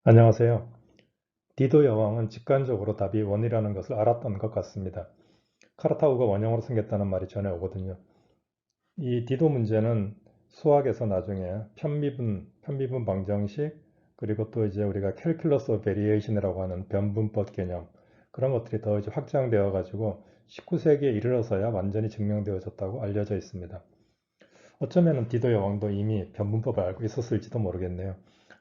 안녕하세요. 디도 여왕은 직관적으로 답이 원이라는 것을 알았던 것 같습니다. 카르타고가 원형으로 생겼다는 말이 전해 오거든요. 이 디도 문제는 수학에서 나중에 편미분 방정식, 그리고 또 이제 우리가 캘큘러스 오브 베리에이션이라고 하는 변분법 개념, 그런 것들이 더 이제 확장되어 가지고 19세기에 이르러서야 완전히 증명되어졌다고 알려져 있습니다. 어쩌면 디도 여왕도 이미 변분법을 알고 있었을지도 모르겠네요.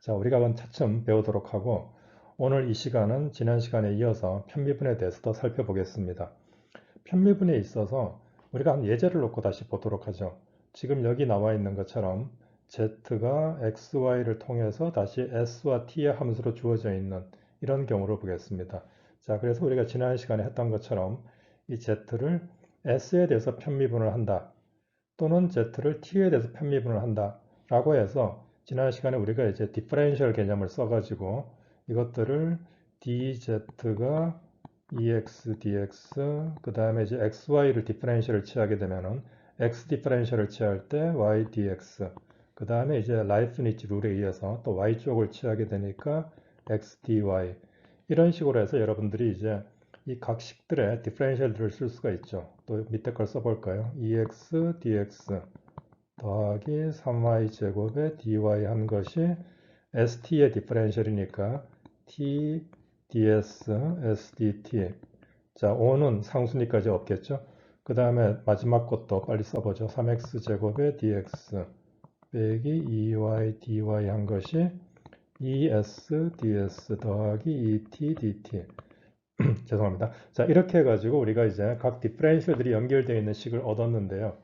자, 우리가 그건 차츰 배우도록 하고, 오늘 이 시간은 지난 시간에 이어서 편미분에 대해서 더 살펴보겠습니다. 편미분에 있어서 우리가 한 예제를 놓고 다시 보도록 하죠. 지금 여기 나와 있는 것처럼 z가 xy를 통해서 다시 s와 t의 함수로 주어져 있는 이런 경우를 보겠습니다. 자, 그래서 우리가 지난 시간에 했던 것처럼 이 z를 s에 대해서 편미분을 한다, 또는 z를 t에 대해서 편미분을 한다 라고 해서, 지난 시간에 우리가 이제 디퍼렌셜 개념을 써가지고 이것들을 dz가 ex dx, 그 다음에 이제 xy를 디퍼렌셜을 취하게 되면은 x 디퍼렌셜을 취할 때 y dx, 그 다음에 이제 라이프니츠 룰에 의해서 또 y 쪽을 취하게 되니까 x dy, 이런 식으로 해서 여러분들이 이제 이 각 식들의 디퍼렌셜들을 쓸 수가 있죠. 또 밑에 걸 써볼까요? ex dx 더하기 3y 제곱에 dy 한 것이 st의 디퍼렌셜이니까 t ds sdt. 자, 5는 상수니까지 없겠죠. 그 다음에 마지막 것도 빨리 써보죠. 3x 제곱에 dx 빼기 2y dy 한 것이 es ds 더하기 2t dt. 죄송합니다. 자, 이렇게 해가지고 우리가 이제 각 디퍼렌셜들이 연결되어 있는 식을 얻었는데요.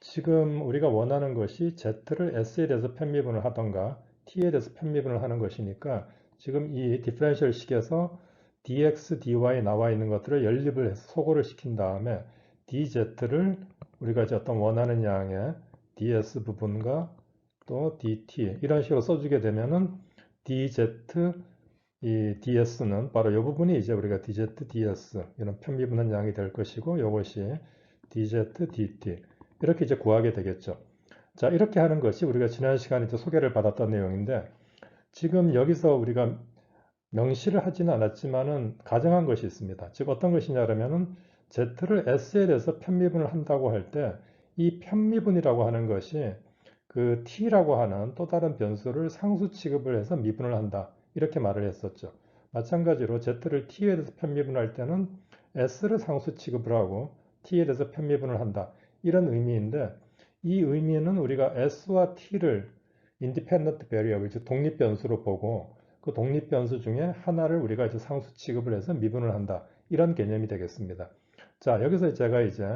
지금 우리가 원하는 것이 z를 s에 대해서 편미분을 하던가 t에 대해서 편미분을 하는 것이니까, 지금 이 디퍼렌셜 식에서 dx, dy 나와 있는 것들을 연립을 해서 소거를 시킨 다음에 dz를 우리가 이제 어떤 원하는 양의 ds 부분과 또 dt 이런 식으로 써주게 되면은 dz, 이 ds는 바로 이 부분이 이제 우리가 dz, ds 이런 편미분한 양이 될 것이고, 이것이 dz, dt 이렇게 이제 구하게 되겠죠. 자, 이렇게 하는 것이 우리가 지난 시간에 이제 소개를 받았던 내용인데, 지금 여기서 우리가 명시를 하지는 않았지만은 가정한 것이 있습니다. 즉 어떤 것이냐면은 z를 s에 대해서 편미분을 한다고 할 때 이 편미분이라고 하는 것이 그 t라고 하는 또 다른 변수를 상수 취급을 해서 미분을 한다, 이렇게 말을 했었죠. 마찬가지로 z를 t에 대해서 편미분할 때는 s를 상수 취급을 하고 t에 대해서 편미분을 한다, 이런 의미인데, 이 의미는 우리가 s와 t를 independent variable, 즉 독립 변수로 보고 그 독립 변수 중에 하나를 우리가 이제 상수 취급을 해서 미분을 한다, 이런 개념이 되겠습니다. 자, 여기서 제가 이제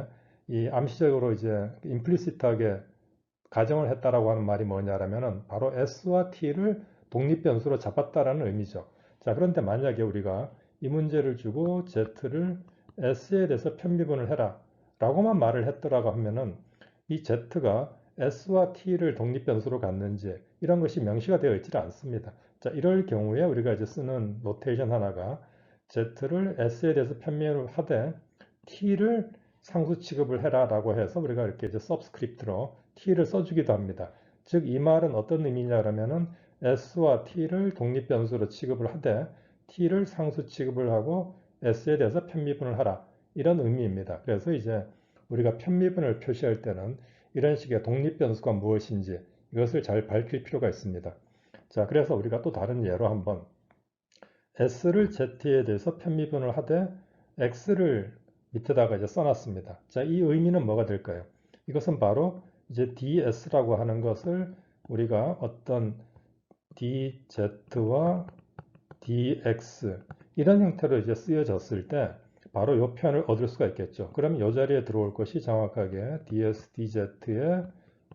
이 암시적으로 이제 임플리시트하게 가정을 했다라고 하는 말이 뭐냐라면은 바로 s와 t를 독립 변수로 잡았다라는 의미죠. 자, 그런데 만약에 우리가 이 문제를 주고 z를 s에 대해서 편미분을 해라 라고만 말을 했더라고 하면은, 이 z가 s와 t를 독립 변수로 갖는지 이런 것이 명시가 되어 있지 않습니다. 자, 이럴 경우에 우리가 이제 쓰는 노테이션 하나가 z를 s에 대해서 편미를 하되 t를 상수 취급을 해라 라고 해서 우리가 이렇게 이제 서브스크립트로 t를 써주기도 합니다. 즉 이 말은 어떤 의미냐라면은 s와 t를 독립 변수로 취급을 하되 t를 상수 취급을 하고 s에 대해서 편미분을 하라, 이런 의미입니다. 그래서 이제 우리가 편미분을 표시할 때는 이런 식의 독립 변수가 무엇인지 이것을 잘 밝힐 필요가 있습니다. 자, 그래서 우리가 또 다른 예로 한번 s를 z에 대해서 편미분을 하되 x를 밑에다가 이제 써놨습니다. 자, 이 의미는 뭐가 될까요? 이것은 바로 이제 ds라고 하는 것을 우리가 어떤 dz와 dx 이런 형태로 이제 쓰여졌을 때 바로 이 표현을 얻을 수가 있겠죠. 그러면 이 자리에 들어올 것이 정확하게 ds, dz에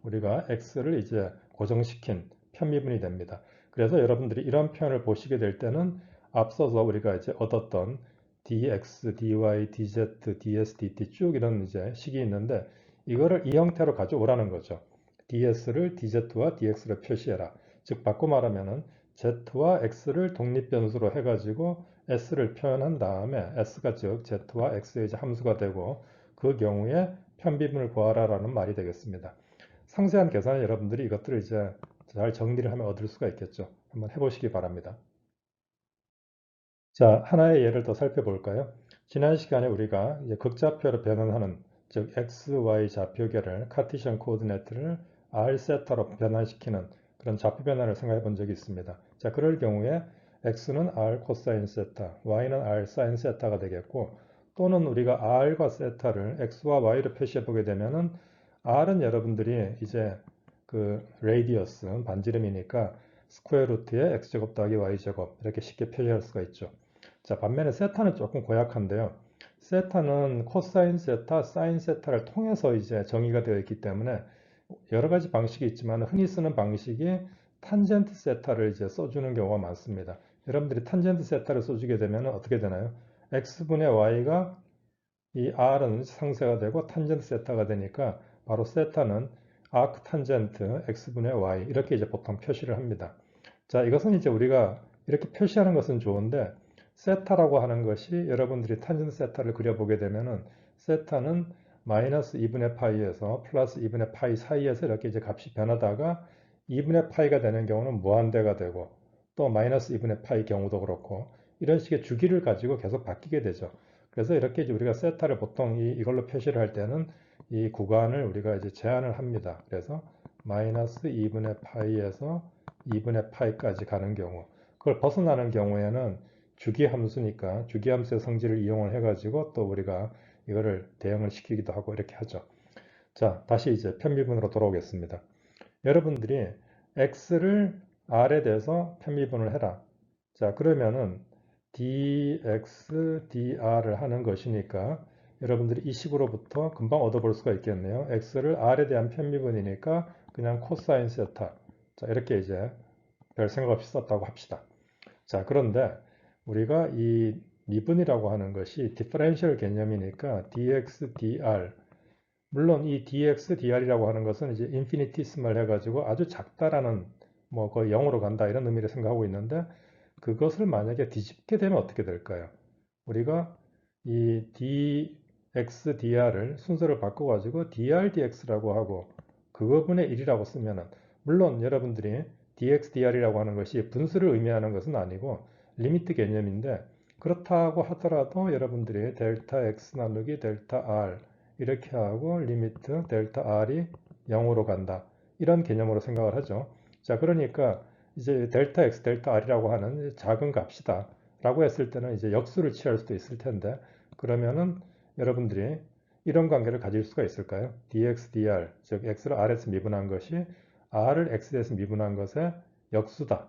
우리가 x를 이제 고정시킨 편미분이 됩니다. 그래서 여러분들이 이런 표현을 보시게 될 때는 앞서서 우리가 이제 얻었던 dx, dy, dz, ds, dt 쭉 이런 이제 식이 있는데, 이거를 이 형태로 가져오라는 거죠. ds를 dz와 dx로 표시해라. 즉 바꿔 말하면은 z와 x를 독립 변수로 해가지고 s를 표현한 다음에 s가 즉 z와 x의 이제 함수가 되고, 그 경우에 편비분을 구하라라는 말이 되겠습니다. 상세한 계산은 여러분들이 이것들을 이제 잘 정리를 하면 얻을 수가 있겠죠. 한번 해보시기 바랍니다. 자, 하나의 예를 더 살펴볼까요? 지난 시간에 우리가 이제 극좌표로 변환하는, 즉 x, y 좌표계를 카티션 코오디네이트를 r 세타로 변환시키는 그런 좌표 변환을 생각해 본 적이 있습니다. 자, 그럴 경우에 x는 r 코사인 세타, y는 r 사인 세타가 되겠고, 또는 우리가 r과 세타를 x와 y로 표시해 보게 되면은 r은 여러분들이 이제 그 레디어스 반지름이니까 스퀘어 루트의 x제곱 더하기 y제곱 이렇게 쉽게 표시할 수가 있죠. 자, 반면에 세타는 조금 고약한데요. 세타는 코사인 세타, 사인 세타를 통해서 이제 정의가 되어 있기 때문에 여러 가지 방식이 있지만 흔히 쓰는 방식이 탄젠트 세타를 이제 써주는 경우가 많습니다. 여러분들이 탄젠트 세타를 써주게 되면 어떻게 되나요? x분의 y가 이 r은 상쇄가 되고 탄젠트 세타가 되니까 바로 세타는 아크 탄젠트 x분의 y 이렇게 이제 보통 표시를 합니다. 자, 이것은 이제 우리가 이렇게 표시하는 것은 좋은데 세타라고 하는 것이 여러분들이 탄젠트 세타를 그려보게 되면은 세타는 마이너스 2분의 파이에서 플러스 2분의 파이 사이에서 이렇게 이제 값이 변하다가 2분의 파이가 되는 경우는 무한대가 되고 또 마이너스 2분의 파이 경우도 그렇고 이런 식의 주기를 가지고 계속 바뀌게 되죠. 그래서 이렇게 이제 우리가 세타를 보통 이걸로 표시를 할 때는 이 구간을 우리가 이제 제한을 합니다. 그래서 마이너스 2분의 파이에서 2분의 파이까지 가는 경우, 그걸 벗어나는 경우에는 주기함수니까 주기함수의 성질을 이용을 해가지고 또 우리가 이거를 대응을 시키기도 하고 이렇게 하죠. 자, 다시 이제 편미분으로 돌아오겠습니다. 여러분들이 x를 r에 대해서 편미분을 해라. 자, 그러면은 dx, dr을 하는 것이니까 여러분들이 이 식으로부터 금방 얻어볼 수가 있겠네요. x를 r에 대한 편미분이니까 그냥 코사인 세타. 자, 이렇게 이제 별 생각 없이 썼다고 합시다. 자, 그런데 우리가 이 미분이라고 하는 것이 디퍼런셜 개념이니까 dx, dr. 물론 이 dx, dr이라고 하는 것은 이제 인피니티스멀 해가지고 아주 작다라는 뭐 거의 0으로 간다 이런 의미를 생각하고 있는데 그것을 만약에 뒤집게 되면 어떻게 될까요? 우리가 이 dx, dr을 순서를 바꿔가지고 dr, dx라고 하고 그거분의 1이라고 쓰면은 물론 여러분들이 dx, dr이라고 하는 것이 분수를 의미하는 것은 아니고 리미트 개념인데 그렇다고 하더라도 여러분들이 델타 x 나누기 델타 r 이렇게 하고 리미트 델타 r이 0으로 간다. 이런 개념으로 생각을 하죠. 자, 그러니까 이제 델타 x, 델타 r이라고 하는 작은 값이다. 라고 했을 때는 이제 역수를 취할 수도 있을 텐데 그러면은 여러분들이 이런 관계를 가질 수가 있을까요? dx, dr, 즉 x를 r에서 미분한 것이 r을 x에서 미분한 것의 역수다.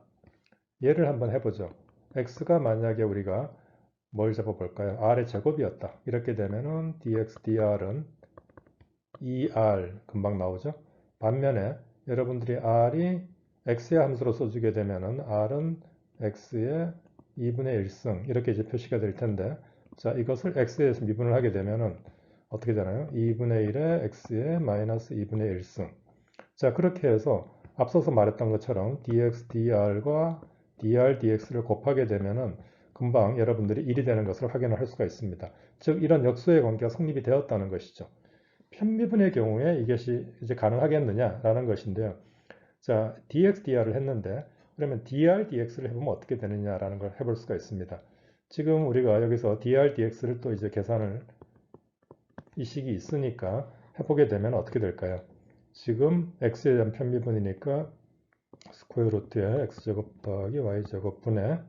예를 한번 해보죠. x가 만약에 우리가 뭘 잡아볼까요? r의 제곱이었다. 이렇게 되면은 dx, dr은 2r 금방 나오죠. 반면에 여러분들이 r이 x의 함수로 써주게 되면은 r은 x의 2분의 1승 이렇게 이제 표시가 될 텐데 자 이것을 x에서 미분을 하게 되면은 어떻게 되나요? 2분의 1에 x의 마이너스 2분의 1승 자 그렇게 해서 앞서서 말했던 것처럼 dx, dr과 dr, dx를 곱하게 되면은 금방 여러분들이 1이 되는 것을 확인을 할 수가 있습니다. 즉 이런 역수의 관계가 성립이 되었다는 것이죠. 편미분의 경우에 이것이 이제 가능하겠느냐라는 것인데요. 자, dx, dr을 했는데 그러면 dr, dx를 해보면 어떻게 되느냐라는 걸 해볼 수가 있습니다. 지금 우리가 여기서 dr, dx를 또 이제 계산을 이 식이 있으니까 해보게 되면 어떻게 될까요? 지금 x에 대한 편미분이니까 스퀘어 루트에 x제곱 더하기 y제곱 분의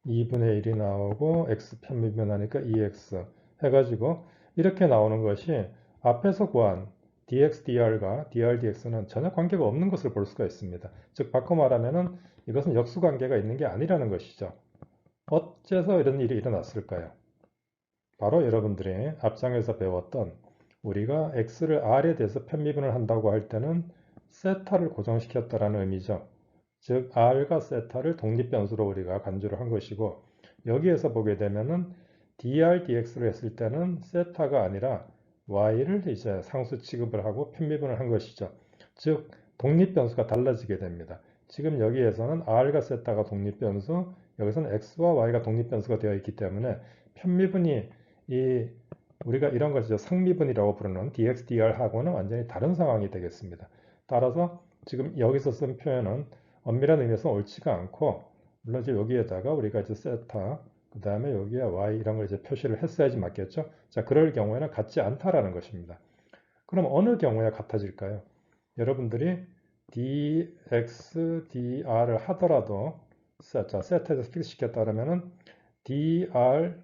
2분의 1이 나오고 x 편미분 하니까 2x 해가지고 이렇게 나오는 것이 앞에서 구한 dx, dr과 dr, dx는 전혀 관계가 없는 것을 볼 수가 있습니다. 즉 바꿔 말하면 이것은 역수 관계가 있는 게 아니라는 것이죠. 어째서 이런 일이 일어났을까요? 바로 여러분들이 앞장에서 배웠던 우리가 x를 r에 대해서 편미분을 한다고 할 때는 세타를 고정시켰다라는 의미죠. 즉 r과 세타를 독립변수로 우리가 간주를 한 것이고 여기에서 보게 되면은 dr, dx를 했을 때는 세타가 아니라 y를 이제 상수 취급을 하고 편미분을 한 것이죠. 즉 독립변수가 달라지게 됩니다. 지금 여기에서는 r과 세타가 독립변수, 여기서는 x와 y가 독립변수가 되어 있기 때문에 편미분이 이 우리가 이런 것이죠. 상미분이라고 부르는 dx, dr하고는 완전히 다른 상황이 되겠습니다. 따라서 지금 여기서 쓴 표현은 엄밀한 의미에서 옳지가 않고 물론 이제 여기에다가 우리가 이제 세타 그 다음에 여기에 y 이런 걸 이제 표시를 했어야지 맞겠죠? 자, 그럴 경우에는 같지 않다라는 것입니다. 그럼 어느 경우에 같아질까요? 여러분들이 dx, dr을 하더라도 자, 세트에서 픽시켰다 그러면은 dr,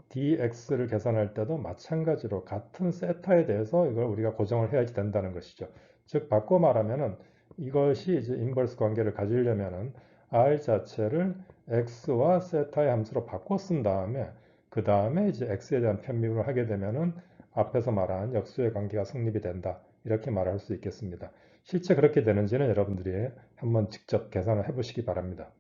dx를 계산할 때도 마찬가지로 같은 세타에 대해서 이걸 우리가 고정을 해야지 된다는 것이죠. 즉 바꿔 말하면은 이것이 이제 인버스 관계를 가지려면은 r 자체를 x와 세타의 함수로 바꿔 쓴 다음에 그 다음에 이제 x에 대한 편미분을 하게 되면은 앞에서 말한 역수의 관계가 성립이 된다. 이렇게 말할 수 있겠습니다. 실제 그렇게 되는지는 여러분들이 한번 직접 계산을 해보시기 바랍니다.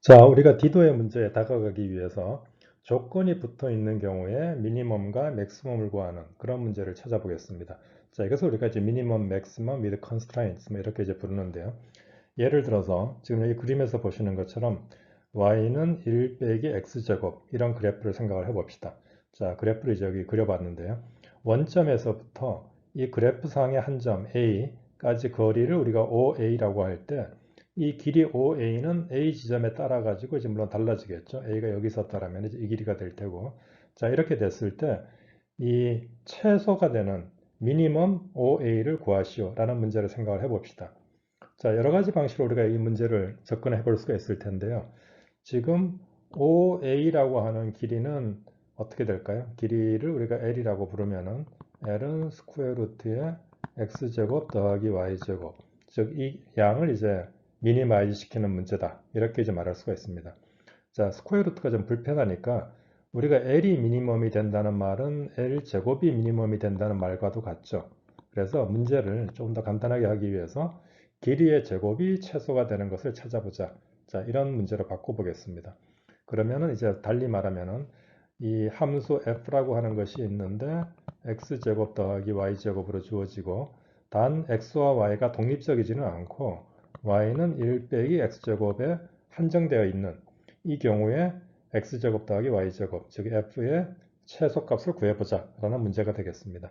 자, 우리가 디도의 문제에 다가가기 위해서 조건이 붙어 있는 경우에 미니멈과 맥시멈을 구하는 그런 문제를 찾아보겠습니다. 자, 이것을 우리가 이제 미니멈, 맥시멈, with constraints 이렇게 이제 부르는데요. 예를 들어서 지금 여기 그림에서 보시는 것처럼 y는 1 빼기 x제곱 이런 그래프를 생각을 해봅시다. 자, 그래프를 이제 여기 그려봤는데요. 원점에서부터 이 그래프상의 한 점 A까지 거리를 우리가 OA라고 할 때 이 길이 OA는 A 지점에 따라 가지고 이제 물론 달라지겠죠. A가 여기 있었다라면 이제 이 길이가 될 테고 자, 이렇게 됐을 때 이 최소가 되는 미니멈 OA를 구하시오 라는 문제를 생각을 해봅시다. 자, 여러 가지 방식으로 우리가 이 문제를 접근해 볼 수가 있을 텐데요. 지금 OA라고 하는 길이는 어떻게 될까요? 길이를 우리가 L이라고 부르면은 L은 스퀘어 루트의 X제곱 더하기 Y제곱. 즉, 이 양을 이제 미니마이즈 시키는 문제다. 이렇게 이제 말할 수가 있습니다. 자, 스퀘어 루트가 좀 불편하니까 우리가 L이 미니멈이 된다는 말은 L제곱이 미니멈이 된다는 말과도 같죠. 그래서 문제를 조금 더 간단하게 하기 위해서 길이의 제곱이 최소가 되는 것을 찾아보자. 자, 이런 문제로 바꿔보겠습니다. 그러면은 이제 달리 말하면은 이 함수 f라고 하는 것이 있는데 x제곱 더하기 y제곱으로 주어지고 단 x와 y가 독립적이지는 않고 y는 1 빼기 x제곱에 한정되어 있는 이 경우에 x제곱 더하기 y제곱 즉 f의 최소값을 구해보자 라는 문제가 되겠습니다.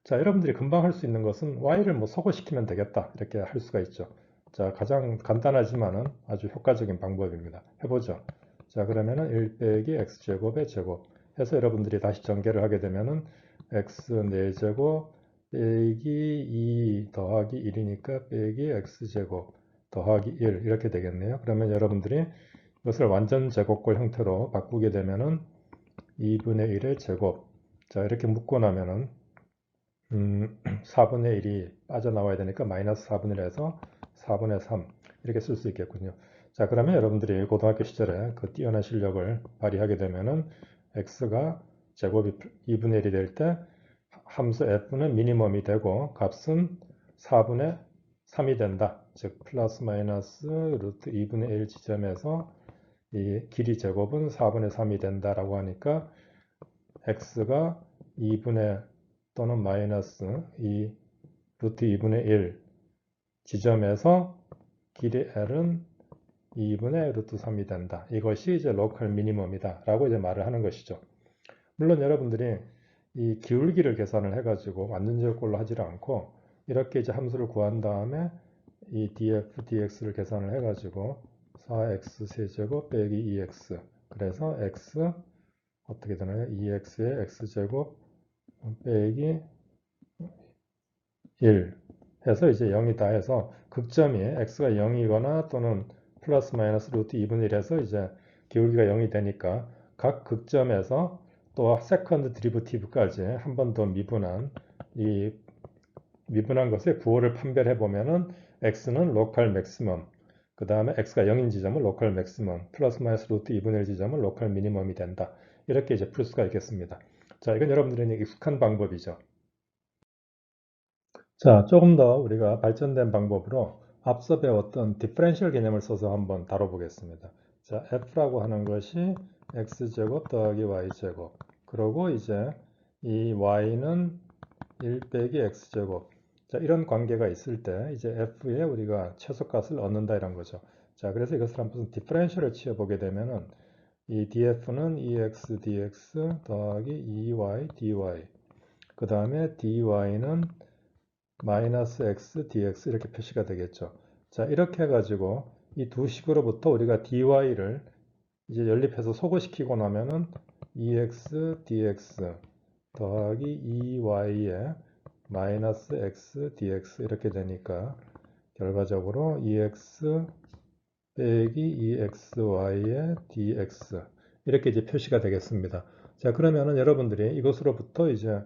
자, 여러분들이 금방 할 수 있는 것은 y를 뭐 소거시키면 되겠다 이렇게 할 수가 있죠. 자, 가장 간단하지만은 아주 효과적인 방법입니다. 해보죠. 자, 그러면은 1 빼기 x제곱의 제곱 해서 여러분들이 다시 전개를 하게 되면은 x 4제곱 빼기 2 더하기 1이니까 빼기 x제곱 더하기 1 이렇게 되겠네요. 그러면 여러분들이 이것을 완전 제곱골 형태로 바꾸게 되면은 2분의 1의 제곱 자, 이렇게 묶고 나면은 4분의 1이 빠져나와야 되니까 마이너스 4분의 1에서 4분의 3 이렇게 쓸 수 있겠군요. 자, 그러면 여러분들이 고등학교 시절에 그 뛰어난 실력을 발휘하게 되면은 x가 제곱이 2분의 1이 될 때 함수 f는 미니멈이 되고 값은 4분의 3이 된다. 즉 플러스 마이너스 루트 2분의 1 지점에서 이 길이 제곱은 4분의 3이 된다라고 하니까 x가 2분의 또는 마이너스 2 루트 2분의 1 지점에서 길이 L은 2분의 루트 3이 된다. 이것이 이제 로컬 미니멈이다 라고 이제 말을 하는 것이죠. 물론 여러분들이 이 기울기를 계산을 해가지고 완전제곱꼴로 하지를 않고 이렇게 이제 함수를 구한 다음에 이 df, dx를 계산을 해가지고 4x 세제곱 빼기 2x 그래서 x 어떻게 되나요? 2x의 x제곱 빼기 1 해서 이제 0이다 해서 극점이 x가 0이거나 또는 플러스 마이너스 루트 2분의 1에서 이제 기울기가 0이 되니까 각 극점에서 또 세컨드 드리버티브까지 한 번 더 미분한 이 미분한 것의 부호를 판별해 보면은 x는 로컬 맥시멈 그 다음에 x가 0인 지점은 로컬 맥시멈 플러스 마이너스 루트 2분의 1 지점은 로컬 미니멈이 된다. 이렇게 이제 풀 수가 있겠습니다. 자, 이건 여러분들이 익숙한 방법이죠. 자, 조금 더 우리가 발전된 방법으로 앞서 배웠던 디퍼런셜 개념을 써서 한번 다뤄보겠습니다. 자, f라고 하는 것이 x제곱 더하기 y제곱. 그리고 이제 이 y는 1 빼기 x제곱. 자, 이런 관계가 있을 때 이제 f에 우리가 최소값을 얻는다 이런 거죠. 자, 그래서 이것을 한번 디퍼런셜을 취해보게 되면은 이 df는 2x dx 더하기 2y dy. 그 다음에 dy는 마이너스 x dx 이렇게 표시가 되겠죠. 자, 이렇게 해가지고 이 두 식으로부터 우리가 dy를 이제 연립해서 소거시키고 나면은 EX DX 더하기 EY에 마이너스 X DX 이렇게 되니까 결과적으로 EX 빼기 EXY의 DX 이렇게 이제 표시가 되겠습니다. 자, 그러면은 여러분들이 이것으로부터 이제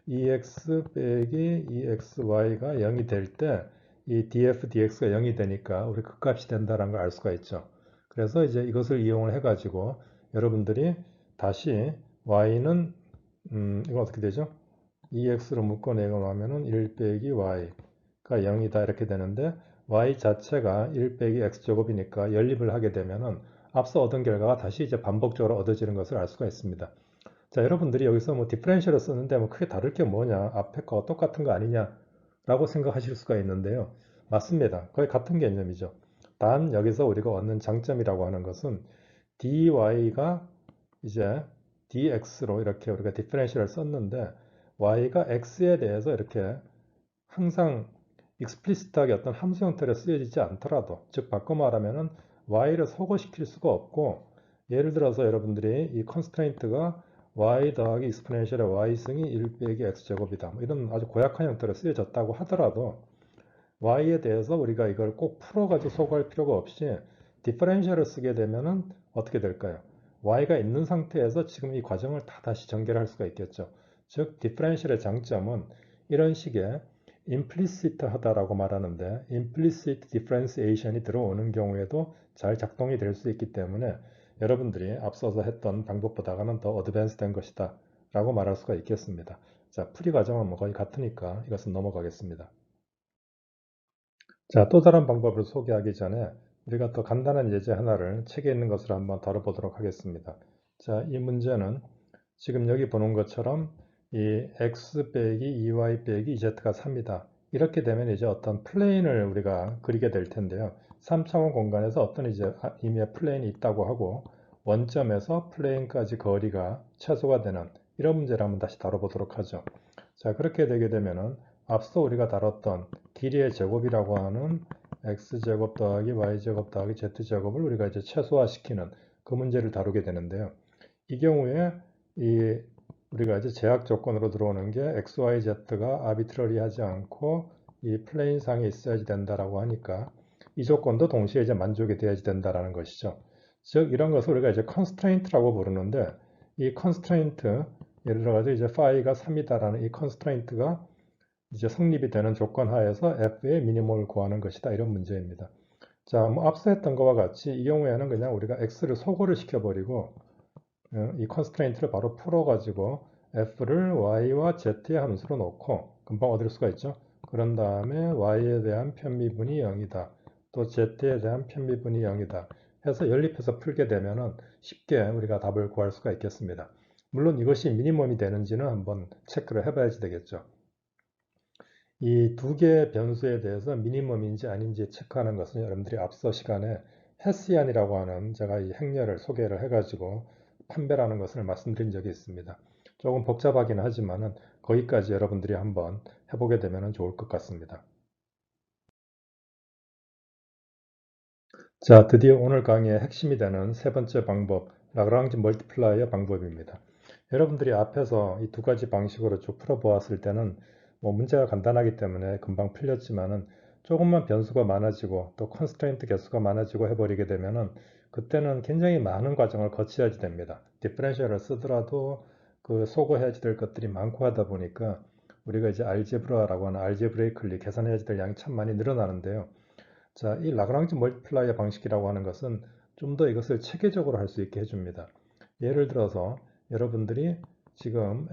EX 빼기 EXY가 0이 될 때 이 DF, DX가 0이 되니까 우리 극값이 된다는 걸 알 수가 있죠. 그래서 이제 이것을 이용을 해가지고 여러분들이 다시 Y는 이거 어떻게 되죠? EX로 묶어내고 나면은 1 빼기 Y가 0이다 이렇게 되는데 Y 자체가 1 빼기 X제곱이니까 연립을 하게 되면은 앞서 얻은 결과가 다시 이제 반복적으로 얻어지는 것을 알 수가 있습니다. 자, 여러분들이 여기서 뭐 디퍼렌셜을 쓰는데 뭐 크게 다를 게 뭐냐, 앞에 거와 똑같은 거 아니냐 라고 생각하실 수가 있는데요. 맞습니다. 거의 같은 개념이죠. 단 여기서 우리가 얻는 장점이라고 하는 것은 dy가 이제 dx로 이렇게 우리가 디퍼렌셜을 썼는데 y가 x에 대해서 이렇게 항상 익스플리시트하게 어떤 함수 형태로 쓰여지지 않더라도, 즉 바꿔 말하면은 y를 소거시킬 수가 없고, 예를 들어서 여러분들이 이 컨스트레인트가 y 더하기 익스포넨셜의 y승이 1 빼기 x제곱이다, 뭐 이런 아주 고약한 형태로 쓰여졌다고 하더라도 y에 대해서 우리가 이걸 꼭 풀어가지고 소거할 필요가 없이 디퍼렌셜을 쓰게 되면은 어떻게 될까요? y가 있는 상태에서 지금 이 과정을 다 다시 전개를 할 수가 있겠죠. 즉 디퍼렌셜의 장점은 이런 식의 implicit 하다라고 말하는데 implicit differentiation이 들어오는 경우에도 잘 작동이 될 수 있기 때문에 여러분들이 앞서서 했던 방법보다는 더 어드밴스 된 것이다 라고 말할 수가 있겠습니다. 자, 풀이 과정은 뭐 거의 같으니까 이것은 넘어가겠습니다. 자, 또 다른 방법을 소개하기 전에 우리가 더 간단한 예제 하나를 책에 있는 것을 한번 다뤄보도록 하겠습니다. 자, 이 문제는 지금 여기 보는 것처럼 이 x 빼기 2y 빼기 z가 3이다. 이렇게 되면 이제 어떤 플레인을 우리가 그리게 될 텐데요. 3차원 공간에서 어떤 이제 이미의 플레인이 있다고 하고 원점에서 플레인까지 거리가 최소가 되는 이런 문제를 한번 다시 다뤄보도록 하죠. 자, 그렇게 되게 되면은 앞서 우리가 다뤘던 길이의 제곱이라고 하는 x제곱 더하기 y제곱 더하기 z제곱을 우리가 이제 최소화시키는 그 문제를 다루게 되는데요. 이 경우에 이 우리가 이제 제약 조건으로 들어오는 게 x, y, z가 아비트러리하지 않고 이 플레인 상에 있어야지 된다라고 하니까 이 조건도 동시에 이제 만족이 돼야지 된다라는 것이죠. 즉 이런 것을 우리가 이제 constraint라고 부르는데 이 constraint 예를 들어서 이제 phi가 3이다라는 이 constraint가 이제 성립이 되는 조건 하에서 f의 미니멈을 구하는 것이다 이런 문제입니다. 자, 뭐 앞서 했던 것과 같이 이 경우에는 그냥 우리가 x를 소거를 시켜버리고 이 constraint를 바로 풀어가지고 f를 y와 z의 함수로 놓고 금방 얻을 수가 있죠. 그런 다음에 y에 대한 편미분이 0이다. 또 z에 대한 편미분이 0이다. 해서 연립해서 풀게 되면은 쉽게 우리가 답을 구할 수가 있겠습니다. 물론 이것이 미니멈이 되는지는 한번 체크를 해봐야지 되겠죠. 이 두 개의 변수에 대해서 미니멈인지 아닌지 체크하는 것은 여러분들이 앞서 시간에 헤시안이라고 하는 제가 이 행렬을 소개를 해가지고 판별하는 것을 말씀드린 적이 있습니다. 조금 복잡하긴 하지만은 거기까지 여러분들이 한번 해보게 되면 좋을 것 같습니다. 자, 드디어 오늘 강의의 핵심이 되는 세 번째 방법, 라그랑지 멀티플라이어 방법입니다. 여러분들이 앞에서 이 두 가지 방식으로 쭉 풀어보았을 때는 뭐 문제가 간단하기 때문에 금방 풀렸지만은 조금만 변수가 많아지고 또 컨스트레인트 개수가 많아지고 해버리게 되면은 그때는 굉장히 많은 과정을 거쳐야지 됩니다. 디퍼렌셜을 쓰더라도 그 소거해야지 될 것들이 많고 하다 보니까 우리가 이제 알제브라라고 하는 알제브레이클리 계산해야지 될 양이 참 많이 늘어나는데요. 자, 이 라그랑지 멀티플라이어 방식이라고 하는 것은 좀 더 이것을 체계적으로 할 수 있게 해줍니다. 예를 들어서 여러분들이 지금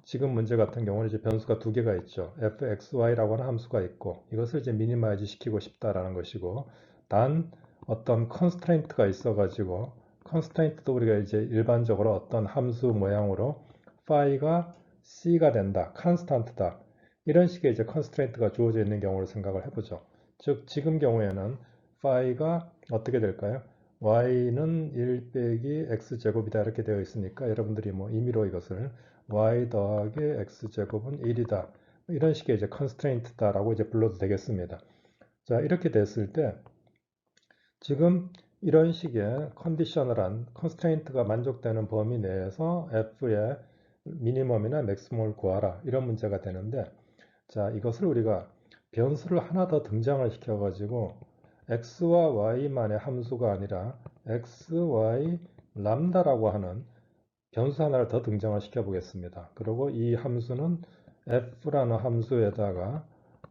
지금 문제 같은 경우는 이제 변수가 두 개가 있죠. fxy라고 하는 함수가 있고 이것을 이제 미니마이즈 시키고 싶다라는 것이고 단 어떤 컨스트레인트가 있어가지고 컨스트레인트도 우리가 이제 일반적으로 어떤 함수 모양으로 phi가 c가 된다, 컨스탄트다 이런 식의 이제 컨스트레인트가 주어져 있는 경우를 생각을 해보죠. 즉 지금 경우에는 phi가 어떻게 될까요? y는 1 빼기 x제곱이다 이렇게 되어 있으니까 여러분들이 뭐 임의로 이것을 y 더하기 x제곱은 1이다 이런 식의 이제 constraint다라고 이제 불러도 되겠습니다. 자, 이렇게 됐을 때 지금 이런 식의 컨디셔널한 컨스트레인트가 만족되는 범위 내에서 f의 미니멈이나 맥시멈을 구하라, 이런 문제가 되는데, 자, 이것을 우리가 변수를 하나 더 등장을 시켜 가지고 x와 y만의 함수가 아니라 x, y, 람다라고 하는 변수 하나를 더 등장을 시켜 보겠습니다. 그리고 이 함수는 f라는 함수에다가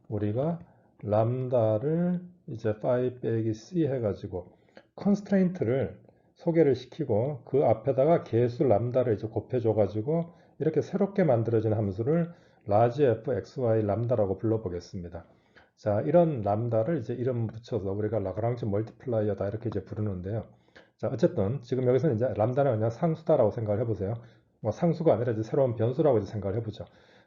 우리가 람다를 이제 5 빼기 c 해가지고 컨스트레인트를 소개를 시키고 그 앞에다가 개수 람다를 이제 곱해줘가지고 이렇게 새롭게 만들어진 함수를 라지 f x, y 람다라고 불러보겠습니다. 자, 이런 람다를 이제 이름 붙여서 우리가 라그랑지 멀티플라이어다 이렇게 이제 부르는데요. 자, 어쨌든 지금 여기서는 이제 람다는 그냥 상수다라고 생각을 해보세요. 뭐 상수가 아니라 이제 새로운 변수라고 이제 생각을 해보죠.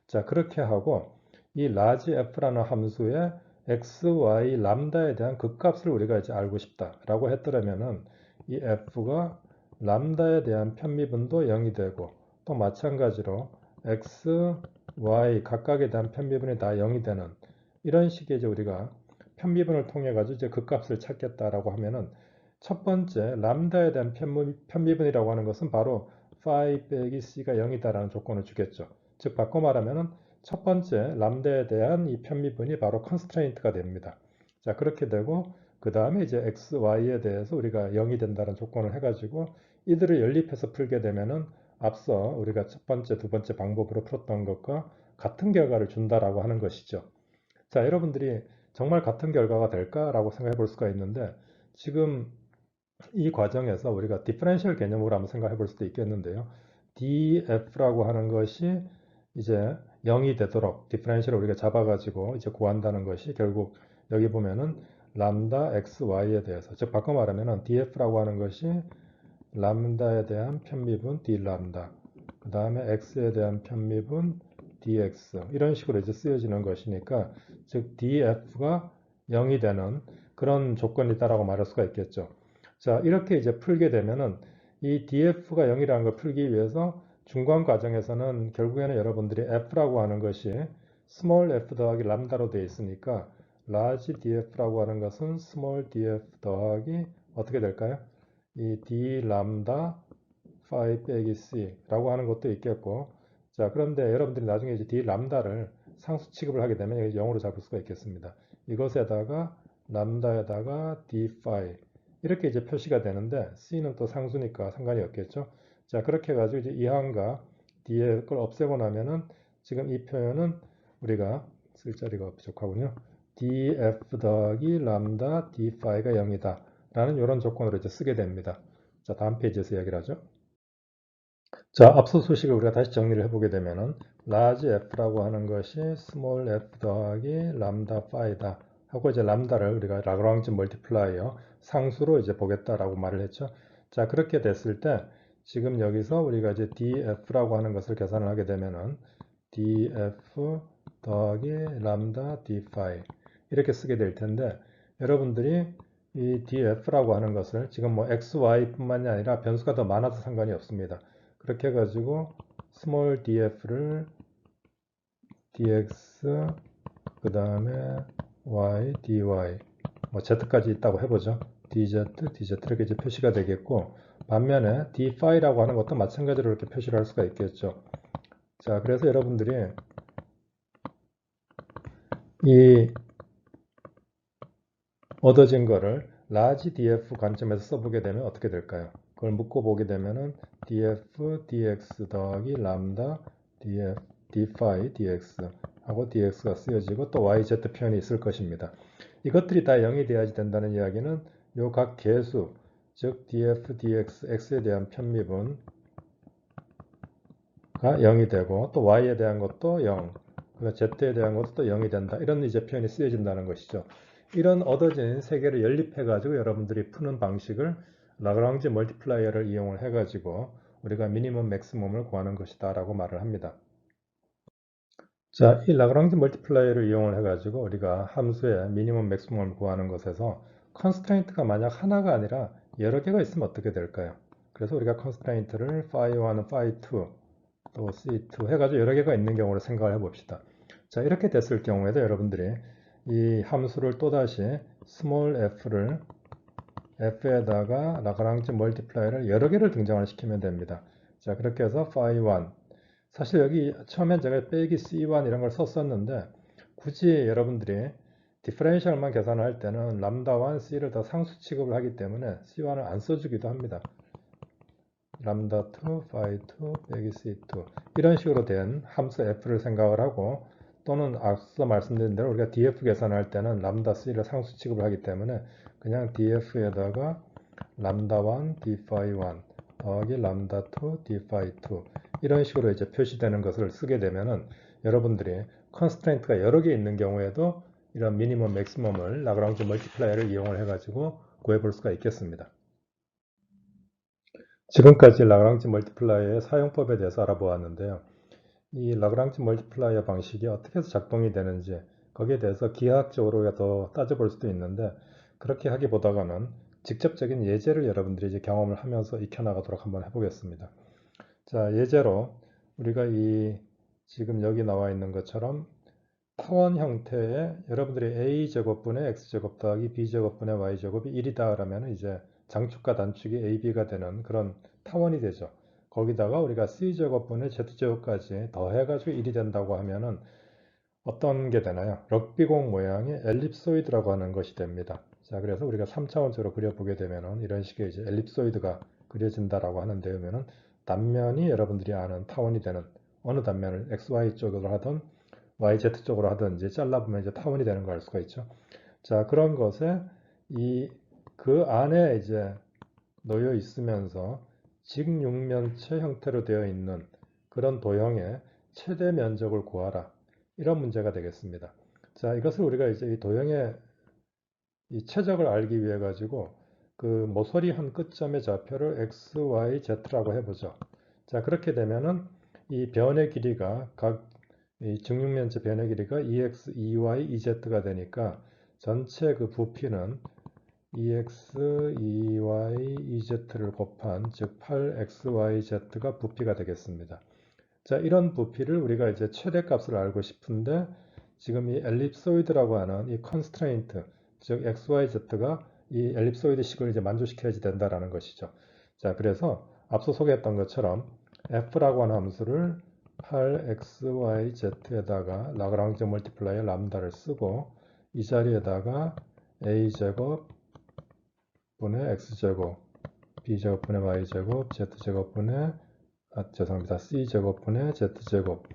자, 그렇게 하고 이 라지 f라는 함수의 x, y, 람다에 대한 극값을 우리가 이제 알고 싶다라고 했더라면은 이 f가 람다에 대한 편미분도 0이 되고 또 마찬가지로 x, y 각각에 대한 편미분이 다 0이 되는 이런 식의 이제 우리가 편미분을 통해 가지고 이제 극값을 찾겠다라고 하면은 첫 번째 람다에 대한 편미분이라고 하는 것은 바로 5 빼기 c가 0이다라는 조건을 주겠죠. 즉 바꿔 말하면은 첫 번째 람다에 대한 이 편미분이 바로 컨스트레인트가 됩니다. 자, 그렇게 되고 그 다음에 이제 x, y에 대해서 우리가 0이 된다는 조건을 해가지고 이들을 연립해서 풀게 되면은 앞서 우리가 첫 번째, 두 번째 방법으로 풀었던 것과 같은 결과를 준다라고 하는 것이죠. 자, 여러분들이 정말 같은 결과가 될까라고 생각해 볼 수가 있는데 지금 이 과정에서 우리가 디퍼런셜 개념으로 한번 생각해 볼 수도 있겠는데요. df라고 하는 것이 이제 0이 되도록 디퍼런셜을 우리가 잡아가지고 이제 구한다는 것이 결국 여기 보면은 람다 x, y에 대해서 즉 바꿔 말하면은 df라고 하는 것이 람다에 대한 편미분 d 람다 그 다음에 x에 대한 편미분 dx 이런 식으로 이제 쓰여지는 것이니까 즉 df가 0이 되는 그런 조건이다라고 말할 수가 있겠죠. 자, 이렇게 이제 풀게 되면은 이 df가 0이라는 걸 풀기 위해서 중간 과정에서는 결국에는 여러분들이 f라고 하는 것이 small f 더하기 람다로 되어 있으니까 large df라고 하는 것은 small df 더하기 어떻게 될까요? 이 d 람다 5 빼기 c라고 하는 것도 있겠고, 자, 그런데 여러분들이 나중에 이제 d 람다를 상수 취급을 하게 되면 0으로 잡을 수가 있겠습니다. 이것에다가 람다에다가 d5 이렇게 이제 표시가 되는데 c는 또 상수니까 상관이 없겠죠. 자, 그렇게 해가지고 이제 이항과 d의 걸 없애고 나면은 지금 이 표현은 우리가 쓸 자리가 부족하군요. df 더하기 람다 d5가 0이다 라는 이런 조건으로 이제 쓰게 됩니다. 자, 다음 페이지에서 이야기를 하죠. 자, 앞서 소식을 우리가 다시 정리를 해보게 되면은 large f라고 하는 것이 small f 더하기 람다 파이다 하고 이제 람다를 우리가 라그랑지 멀티플라이어 상수로 이제 보겠다라고 말을 했죠. 자, 그렇게 됐을 때 지금 여기서 우리가 이제 df라고 하는 것을 계산을 하게 되면은 df 더하기 람다 d5 이렇게 쓰게 될 텐데 여러분들이 이 df라고 하는 것을 지금 뭐 x, y 뿐만이 아니라 변수가 더 많아서 상관이 없습니다. 그렇게 해가지고 small df를 dx 그 다음에 y, dy 뭐 z까지 있다고 해보죠. dz, dz 이렇게 이제 표시가 되겠고 반면에 dphi라고 하는 것도 마찬가지로 이렇게 표시를 할 수가 있겠죠. 자, 그래서 여러분들이 이 얻어진 거를 large df 관점에서 써보게 되면 어떻게 될까요? 그걸 묶어 보게 되면은 df dx 더하기 람다 df dphi dx 하고 dx가 쓰여지고 또 yz 표현이 있을 것입니다. 이것들이 다 0이 돼야지 된다는 이야기는 요 각 개수 즉 df dx x에 대한 편미분가 0이 되고 또 y에 대한 것도 0 z에 대한 것도 또 0이 된다 이런 이제 표현이 쓰여진다는 것이죠. 이런 얻어진 세 개를 연립해 가지고 여러분들이 푸는 방식을 라그랑지 멀티플라이어를 이용을 해 가지고 우리가 미니멈 맥시멈을 구하는 것이다 라고 말을 합니다. 자, 이 라그랑지 멀티플라이어를 이용을 해 가지고 우리가 함수의 미니멈 맥시멈을 구하는 것에서 컨스트레인트가 만약 하나가 아니라 여러 개가 있으면 어떻게 될까요? 그래서 우리가 컨스트레인트를 phi1, phi2 또 c2 해가지고 여러 개가 있는 경우를 생각을 해 봅시다. 자, 이렇게 됐을 경우에도 여러분들이 이 함수를 또다시 small f를 f에다가 라그랑지 멀티플라이를 여러 개를 등장을 시키면 됩니다. 자, 그렇게 해서 phi1. 사실 여기 처음엔 제가 빼기 c1 이런 걸 썼었는데 굳이 여러분들이 디퍼렌셜만 계산할 때는 람다1 c를 더 상수 취급을 하기 때문에 c1을 안 써주기도 합니다. 람다2 phi2 빼기 c2 이런 식으로 된 함수 f를 생각을 하고, 또는 앞서 말씀드린 대로 우리가 df 계산할 때는 람다 c를 상수 취급을 하기 때문에 그냥 df에다가 람다1 d phi 1 더하기 람다2 d phi 2 이런 식으로 이제 표시되는 것을 쓰게 되면은 여러분들이 컨스트레인트가 여러 개 있는 경우에도 이런 미니멈 맥시멈을 라그랑지 멀티플라이어를 이용을 해가지고 구해볼 수가 있겠습니다. 지금까지 라그랑지 멀티플라이어의 사용법에 대해서 알아보았는데요. 이 라그랑지 멀티플라이어 방식이 어떻게 해서 작동이 되는지 거기에 대해서 기하학적으로 더 따져볼 수도 있는데, 그렇게 하기보다는 직접적인 예제를 여러분들이 이제 경험을 하면서 익혀나가도록 한번 해보겠습니다. 자, 예제로 우리가 이 지금 여기 나와 있는 것처럼 타원 형태의 여러분들이 a제곱분의 x제곱 더하기 b제곱분의 y제곱이 1이다 라면 이제 장축과 단축이 ab가 되는 그런 타원이 되죠. 거기다가 우리가 c제곱분의 z제곱까지 더해가지고 1이 된다고 하면은 어떤 게 되나요? 럭비공 모양의 엘립소이드라고 하는 것이 됩니다. 자, 그래서 우리가 3차원적으로 그려보게 되면은 이런 식의 이제 엘립소이드가 그려진다라고 하는데요. 면 단면이 여러분들이 아는 타원이 되는, 어느 단면을 XY 쪽으로 하든 YZ 쪽으로 하든지 잘라보면 이제 타원이 되는 걸 알 수가 있죠. 자, 그런 것에 그 안에 이제 놓여 있으면서 직육면체 형태로 되어 있는 그런 도형의 최대 면적을 구하라. 이런 문제가 되겠습니다. 자, 이것을 우리가 이제 이 도형의 이 최적을 알기 위해 가지고 그 모서리 한 끝점의 좌표를 x, y, z라고 해보죠. 자, 그렇게 되면은 이 변의 길이가 이 직육면체 변의 길이가 2x, 2y, 2z가 되니까 전체 그 부피는 2x, 2y, 2z를 곱한 즉 8xyz가 부피가 되겠습니다. 자, 이런 부피를 우리가 이제 최대값을 알고 싶은데 지금 이 엘립소이드라고 하는 이 컨스트레인트, 즉 xyz가 이 엘립소이드 식을 이제 만족시켜야지 된다라는 것이죠. 자, 그래서 앞서 소개했던 것처럼 f라고 하는 함수를 8xyz에다가 라그랑지 멀티플라이어 람다를 쓰고 이 자리에다가 a제곱 분의 x제곱, b제곱분의 y제곱, z제곱분의 죄송합니다. c제곱분의 z제곱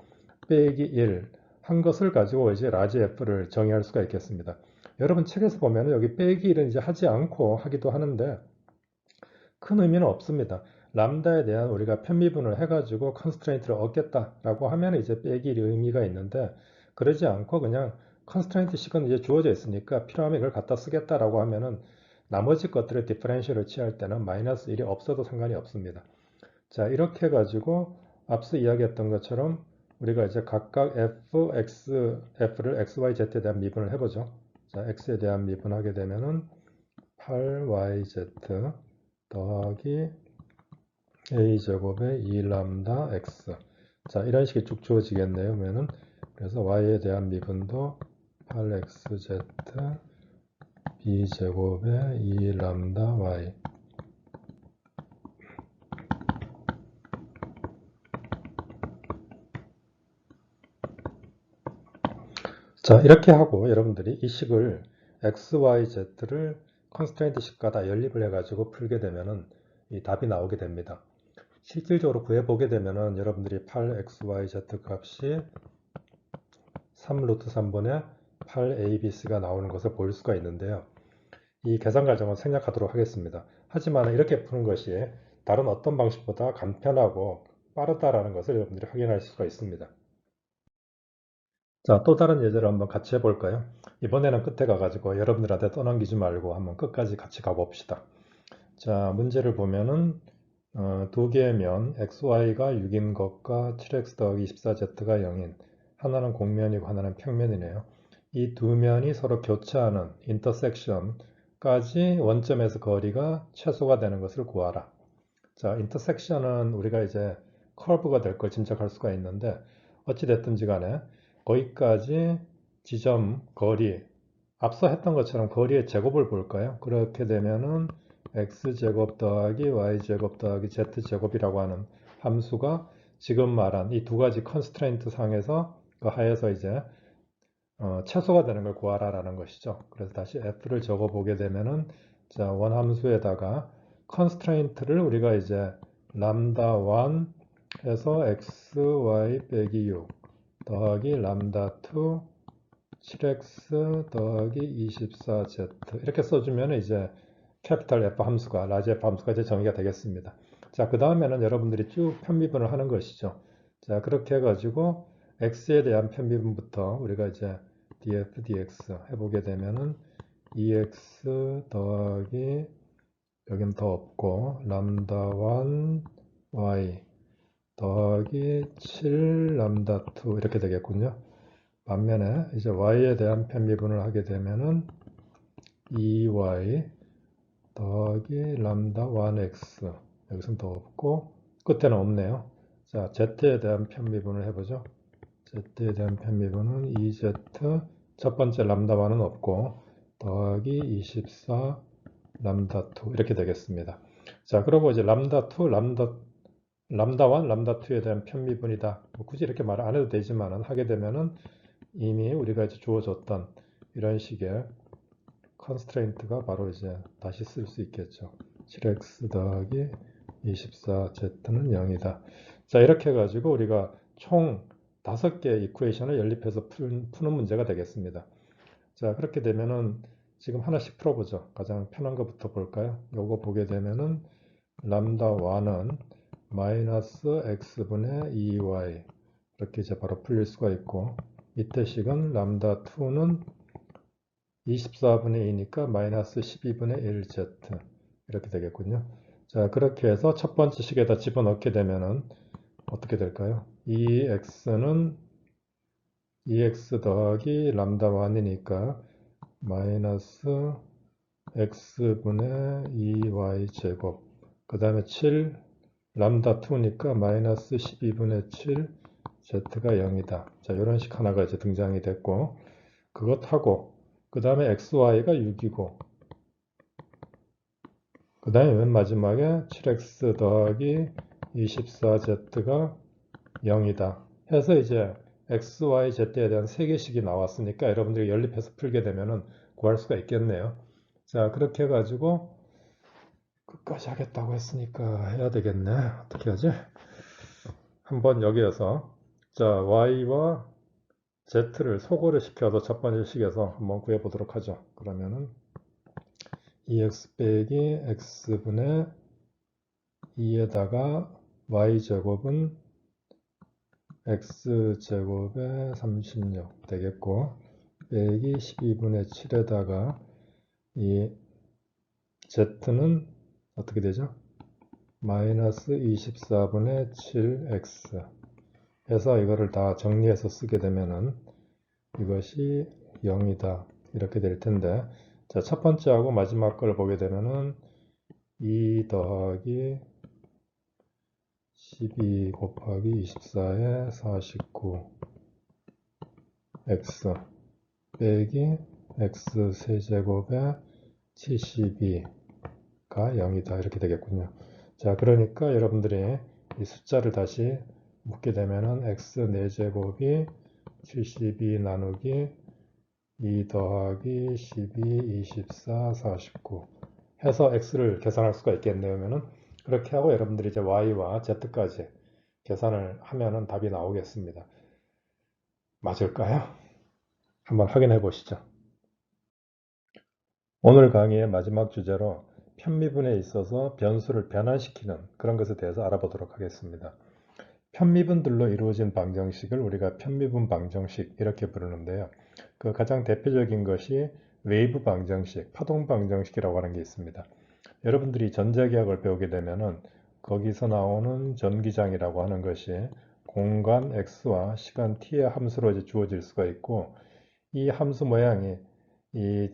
빼기 1 한 것을 가지고 이제 라지 f를 정의할 수가 있겠습니다. 여러분 책에서 보면 여기 빼기 1은 이제 하지 않고 하기도 하는데 큰 의미는 없습니다. 람다에 대한 우리가 편미분을 해가지고 컨스트레인트를 얻겠다라고 하면 이제 빼기 1의 의미가 있는데, 그러지 않고 그냥 컨스트레인트 식은 이제 주어져 있으니까 필요하면 이걸 갖다 쓰겠다라고 하면은 나머지 것들의 디퍼렌셜을 취할 때는 마이너스 1이 없어도 상관이 없습니다. 자, 이렇게 해가지고 앞서 이야기했던 것처럼 우리가 이제 각각 f를 x, y, z에 대한 미분을 해보죠. 자, x에 대한 미분하게 되면은 8yz 더하기 a제곱의 2람다 x. 자, 이런 식이 쭉 주어지겠네요. 그래서 y에 대한 미분도 8xz b제곱의 2람다 y. 자, 이렇게 하고 여러분들이 이 식을 x, y, z를 컨스트레인트 식과 다 연립을 해가지고 풀게 되면은 이 답이 나오게 됩니다. 실질적으로 구해보게 되면은 여러분들이 8xyz 값이 3루트 3분의 8abc가 나오는 것을 볼 수가 있는데요. 이 계산 과정을 생략하도록 하겠습니다. 하지만 이렇게 푸는 것이 다른 어떤 방식보다 간편하고 빠르다라는 것을 여러분들이 확인할 수가 있습니다. 자, 또 다른 예제를 한번 같이 해볼까요? 이번에는 끝에 가가지고 여러분들한테 떠넘기지 말고 한번 끝까지 같이 가봅시다. 자, 문제를 보면은 두 개의 면 xy가 6인 것과 7x 더하기 24z가 0인, 하나는 곡면이고 하나는 평면이네요. 이 두 면이 서로 교차하는 인터섹션까지 원점에서 거리가 최소가 되는 것을 구하라. 자, 인터섹션은 우리가 이제 커브가 될 걸 짐작할 수가 있는데 어찌 됐든지 간에 거기까지 지점 거리, 앞서 했던 것처럼 거리의 제곱을 볼까요? 그렇게 되면은 x제곱 더하기 y제곱 더하기 z제곱이라고 하는 함수가 지금 말한 이 두 가지 컨스트레인트 상에서 그 하에서 이제 최소가 되는 걸 구하라라는 것이죠. 그래서 다시 f를 적어 보게 되면은 자, 원함수에다가 컨스트레인트를 우리가 이제 람다 1 해서 x, y 빼기 6 더하기 람다 2 7x 더하기 24z 이렇게 써주면 이제 캐피탈 F 함수가 라지 F 함수가 이제 정의가 되겠습니다. 자, 그 다음에는 여러분들이 쭉 편미분을 하는 것이죠. 자, 그렇게 해가지고 x에 대한 편미분부터 우리가 이제 df dx 해보게 되면은 2x 더하기 여긴 더 없고 람다 1 y 더하기 7 람다 2 이렇게 되겠군요. 반면에 이제 y에 대한 편미분을 하게 되면은 2y 더하기 람다 1x 여기서는 더 없고 끝에는 없네요. 자, z에 대한 편미분을 해보죠. z에 대한 편미분은 2z 첫 번째 람다 1은 없고 더하기 24 람다 2 이렇게 되겠습니다. 자, 그리고 이제 람다 2, 람다 1, 람다 2에 대한 편미분이다. 뭐 굳이 이렇게 말 안 해도 되지만은 하게 되면은 이미 우리가 이제 주어졌던 이런 식의 컨스트레인트가 바로 이제 다시 쓸 수 있겠죠. 7x 더하기 24z는 0이다. 자, 이렇게 해가지고 우리가 총 5개의 이쿠에이션을 연립해서 푸는 문제가 되겠습니다. 자, 그렇게 되면은 지금 하나씩 풀어보죠. 가장 편한 것부터 볼까요? 요거 보게 되면은 람다 1은 마이너스 x분의 2y 이렇게 이제 바로 풀릴 수가 있고 밑에 식은 람다 2는 24분의 2니까 마이너스 12분의 1z 이렇게 되겠군요. 자, 그렇게 해서 첫 번째 식에다 집어넣게 되면은 어떻게 될까요? 2x는 2x 더하기 람다 1이니까 마이너스 x분의 2y 제곱 그 다음에 7 람다 2니까 마이너스 12분의 7 z가 0이다. 자, 이런 식 하나가 이제 등장이 됐고 그것하고 그 다음에 xy가 6이고 그 다음에 맨 마지막에 7x 더하기 24z가 0이다 해서 이제 x, y, z에 대한 3개씩이 나왔으니까 여러분들이 연립해서 풀게 되면은 구할 수가 있겠네요. 자, 그렇게 해가지고 끝까지 하겠다고 했으니까 해야 되겠네. 어떻게 하지? 한번 여기에서 자, y와 z를 소거를 시켜서 첫 번째 식에서 한번 구해보도록 하죠. 그러면은 2x 빼기 x분의 2에다가 y제곱은 x제곱에 36 되겠고 빼기 12분의 7에다가 이 z는 어떻게 되죠? 마이너스 24분의 7x 해서 이거를 다 정리해서 쓰게 되면은 이것이 0이다 이렇게 될 텐데 자, 첫 번째하고 마지막 걸 보게 되면은 2 더하기 12 곱하기 24에 49 x 빼기 x 세제곱에 72가 0이다 이렇게 되겠군요. 자, 그러니까 여러분들이 이 숫자를 다시 묶게 되면은 x 4제곱이 72 나누기 2 더하기 12, 24, 49 해서 x를 계산할 수가 있겠네요. 그러면은 그렇게 하고 여러분들이 이제 y와 z까지 계산을 하면은 답이 나오겠습니다. 맞을까요? 한번 확인해 보시죠. 오늘 강의의 마지막 주제로 편미분에 있어서 변수를 변환시키는 그런 것에 대해서 알아보도록 하겠습니다. 편미분들로 이루어진 방정식을 우리가 편미분 방정식 이렇게 부르는데요. 그 가장 대표적인 것이 웨이브 방정식, 파동 방정식이라고 하는 게 있습니다. 여러분들이 전자기학을 배우게 되면은 거기서 나오는 전기장이라고 하는 것이 공간 x와 시간 t의 함수로 이제 주어질 수가 있고 이 함수 모양이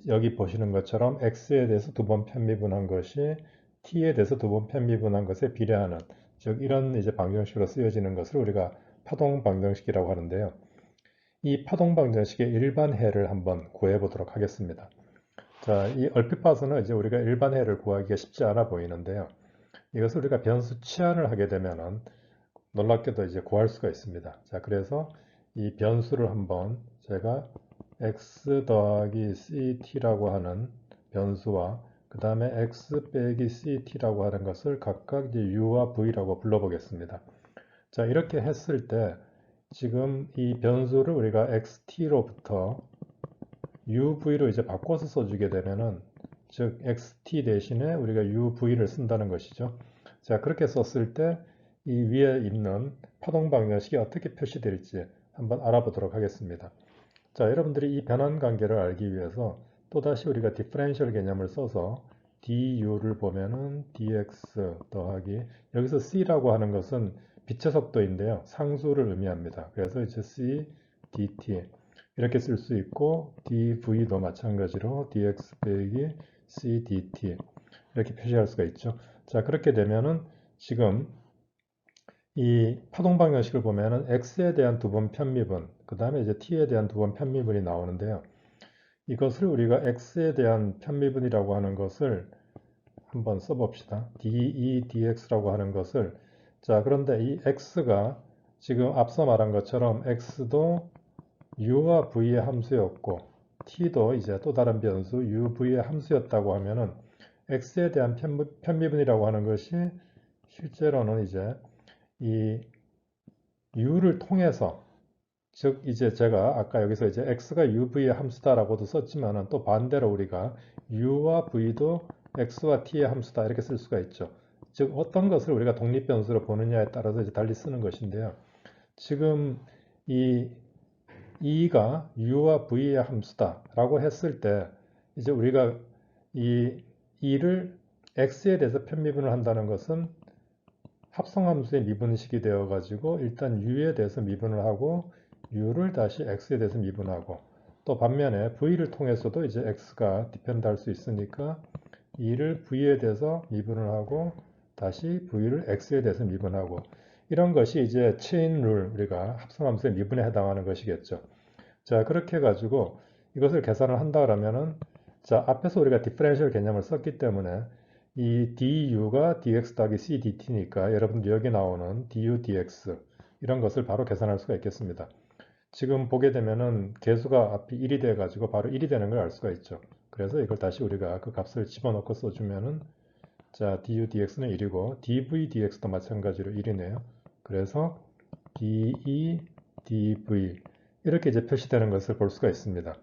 여기 보시는 것처럼 x에 대해서 두 번 편미분한 것이 t에 대해서 두 번 편미분한 것에 비례하는 즉 이런 이제 방정식으로 쓰여지는 것을 우리가 파동 방정식이라고 하는데요. 이 파동 방정식의 일반해를 한번 구해 보도록 하겠습니다. 자, 이 얼핏 봐서는 이제 우리가 일반 해를 구하기가 쉽지 않아 보이는데요. 이것을 우리가 변수 치환을 하게 되면은 놀랍게도 이제 구할 수가 있습니다. 자, 그래서 이 변수를 한번 제가 x 더하기 ct라고 하는 변수와 그 다음에 x 빼기 ct라고 하는 것을 각각 이제 u와 v라고 불러보겠습니다. 자, 이렇게 했을 때 지금 이 변수를 우리가 xt로부터 uv로 이제 바꿔서 써주게 되면은 즉 xt 대신에 우리가 uv를 쓴다는 것이죠. 자, 그렇게 썼을 때 이 위에 있는 파동 방정식이 어떻게 표시될지 한번 알아보도록 하겠습니다. 자, 여러분들이 이 변환 관계를 알기 위해서 또다시 우리가 디퍼런셜 개념을 써서 du를 보면은 dx 더하기 여기서 c라고 하는 것은 빛의 속도인데요. 상수를 의미합니다. 그래서 이제 c dt 이렇게 쓸 수 있고 dv도 마찬가지로 dx 빼기 c dt 이렇게 표시할 수가 있죠. 자, 그렇게 되면은 지금 이 파동 방정식을 보면은 x에 대한 두 번 편미분, 그 다음에 이제 t에 대한 두 번 편미분이 나오는데요. 이것을 우리가 x에 대한 편미분이라고 하는 것을 한번 써봅시다. de dx라고 하는 것을 자, 그런데 이 x가 지금 앞서 말한 것처럼 x도 u와 v의 함수였고 t도 이제 또 다른 변수 uv의 함수였다고 하면은 x에 대한 편미분이라고 하는 것이 실제로는 이제 이 u를 통해서 즉 이제 제가 아까 여기서 이제 x가 uv의 함수다라고도 썼지만은 또 반대로 우리가 u와 v도 x와 t의 함수다 이렇게 쓸 수가 있죠. 즉 어떤 것을 우리가 독립변수로 보느냐에 따라서 이제 달리 쓰는 것인데요. 지금 이 e가 u와 v의 함수다라고 했을 때 이제 우리가 이 e를 x에 대해서 편미분을 한다는 것은 합성함수의 미분식이 되어 가지고 일단 u에 대해서 미분을 하고 u를 다시 x에 대해서 미분하고 또 반면에 v를 통해서도 이제 x가 디펜드 할 수 있으니까 e를 v에 대해서 미분을 하고 다시 v를 x에 대해서 미분하고 이런 것이 이제 체인 룰 우리가 합성함수의 미분에 해당하는 것이겠죠. 자, 그렇게 해가지고 이것을 계산을 한다 그러면은 자, 앞에서 우리가 디퍼런셜 개념을 썼기 때문에 이 du가 dx 더하기 cdt니까 여러분들 여기 나오는 du dx 이런 것을 바로 계산할 수가 있겠습니다. 지금 보게 되면은 개수가 앞이 1이 돼 가지고 바로 1이 되는 걸 알 수가 있죠. 그래서 이걸 다시 우리가 그 값을 집어넣고 써주면은 자, du dx는 1이고 dv dx도 마찬가지로 1이네요. 그래서 de dv 이렇게 이제 표시되는 것을 볼 수가 있습니다.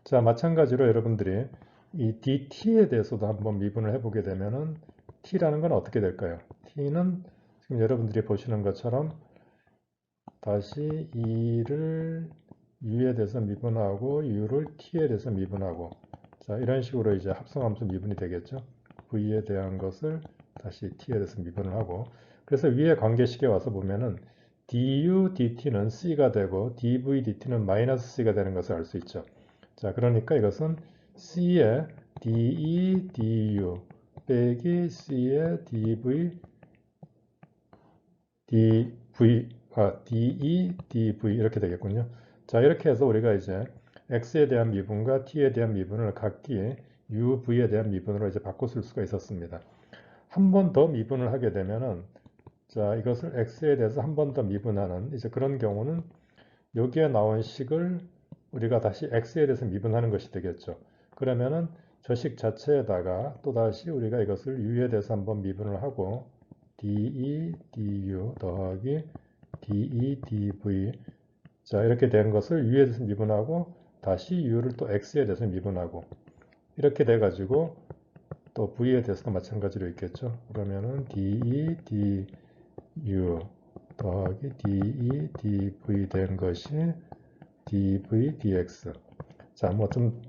자, 마찬가지로 여러분들이 이 dt에 대해서도 한번 미분을 해보게 되면은 t라는 건 어떻게 될까요? t는 지금 여러분들이 보시는 것처럼 다시 2를 u에 대해서 미분하고 u를 t에 대해서 미분하고 자, 이런 식으로 이제 합성함수 미분이 되겠죠. v에 대한 것을 다시 t에 대해서 미분을 하고 그래서 위에 관계식에 와서 보면은 du dt는 c가 되고 dv dt는 마이너스 c가 되는 것을 알 수 있죠. 자, 그러니까 이것은 c의 de du 빼기 c의 dv de dv 이렇게 되겠군요. 자, 이렇게 해서 우리가 이제 x에 대한 미분과 t에 대한 미분을 각기 u, v에 대한 미분으로 이제 바꿔 쓸 수가 있었습니다. 한 번 더 미분을 하게 되면은 자, 이것을 x에 대해서 한 번 더 미분하는 이제 그런 경우는 여기에 나온 식을 우리가 다시 x에 대해서 미분하는 것이 되겠죠. 그러면은 저 식 자체에다가 또다시 우리가 이것을 u에 대해서 한번 미분을 하고 de du 더하기 de dv 자, 이렇게 된 것을 u에 대해서 미분하고 다시 u를 또 x에 대해서 미분하고 이렇게 돼 가지고 또 v에 대해서도 마찬가지로 있겠죠. 그러면은 de du 더하기 de dv 된 것이 dv dx 자, 뭐 좀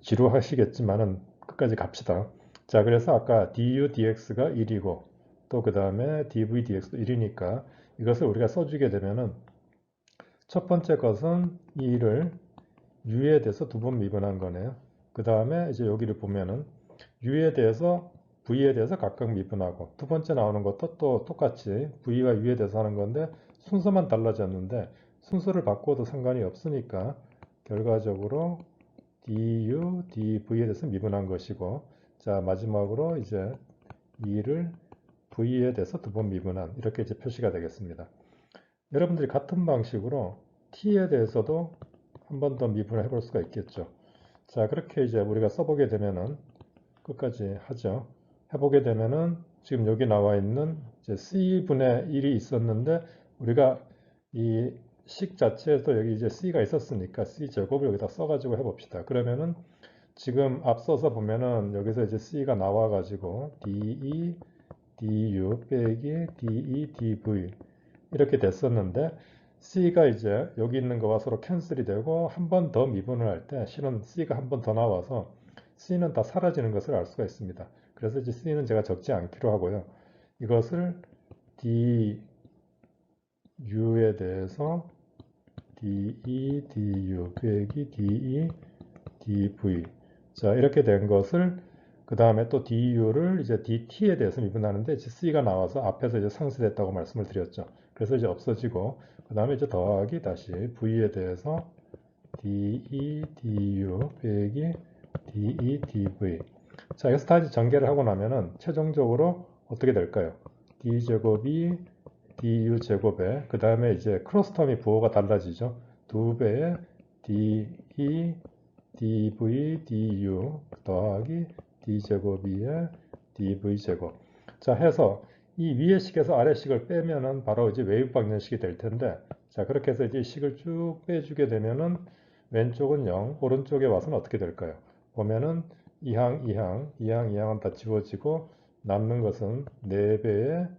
지루하시겠지만은 끝까지 갑시다. 자, 그래서 아까 du dx가 1이고 또 그 다음에 dv dx도 1이니까 이것을 우리가 써주게 되면은 첫 번째 것은 2를 u에 대해서 두 번 미분한 거네요. 그 다음에 이제 여기를 보면은 u에 대해서 v에 대해서 각각 미분하고 두 번째 나오는 것도 또 똑같이 v와 u에 대해서 하는 건데 순서만 달라졌는데 순서를 바꿔도 상관이 없으니까 결과적으로 du, dv에 대해서 미분한 것이고, 자, 마지막으로 이제 2를 v에 대해서 두 번 미분한, 이렇게 이제 표시가 되겠습니다. 여러분들이 같은 방식으로 t에 대해서도 한 번 더 미분을 해볼 수가 있겠죠. 자, 그렇게 이제 우리가 써보게 되면은, 끝까지 하죠. 해보게 되면은, 지금 여기 나와 있는 이제 c분의 1이 있었는데, 우리가 이 식 자체에서 여기 이제 c가 있었으니까 c 제곱을 여기다 써가지고 해봅시다. 그러면은 지금 앞서서 보면은 여기서 이제 c가 나와가지고 de, du 빼기 de, dv 이렇게 됐었는데, c가 이제 여기 있는 거와 서로 캔슬이 되고 한 번 더 미분을 할 때 실은 c가 한 번 더 나와서 c는 다 사라지는 것을 알 수가 있습니다. 그래서 이제 c는 제가 적지 않기로 하고요. 이것을 du에 대해서 de, du 빼기 de, dv, 자, 이렇게 된 것을 그 다음에 또 du를 이제 dt에 대해서 미분하는데 이제 c가 나와서 앞에서 이제 상쇄됐다고 말씀을 드렸죠. 그래서 이제 없어지고 그 다음에 이제 더하기 다시 v에 대해서 de, du 빼기 de, dv. 자, 여기서 다 이제 전개를 하고 나면은 최종적으로 어떻게 될까요? d 제곱이 du 제곱에 그 다음에 이제 크로스텀이 부호가 달라지죠. 두 배의 de, dv, du 더하기 d제곱이의 dv제곱. 자, 해서 이 위의 식에서 아래 식을 빼면은 바로 이제 웨이브 방정식이 될 텐데, 자, 그렇게 해서 이제 식을 쭉 빼주게 되면은 왼쪽은 0, 오른쪽에 와서는 어떻게 될까요? 보면은 이항, 이항, 이항, 이항은 다 지워지고 남는 것은 4배의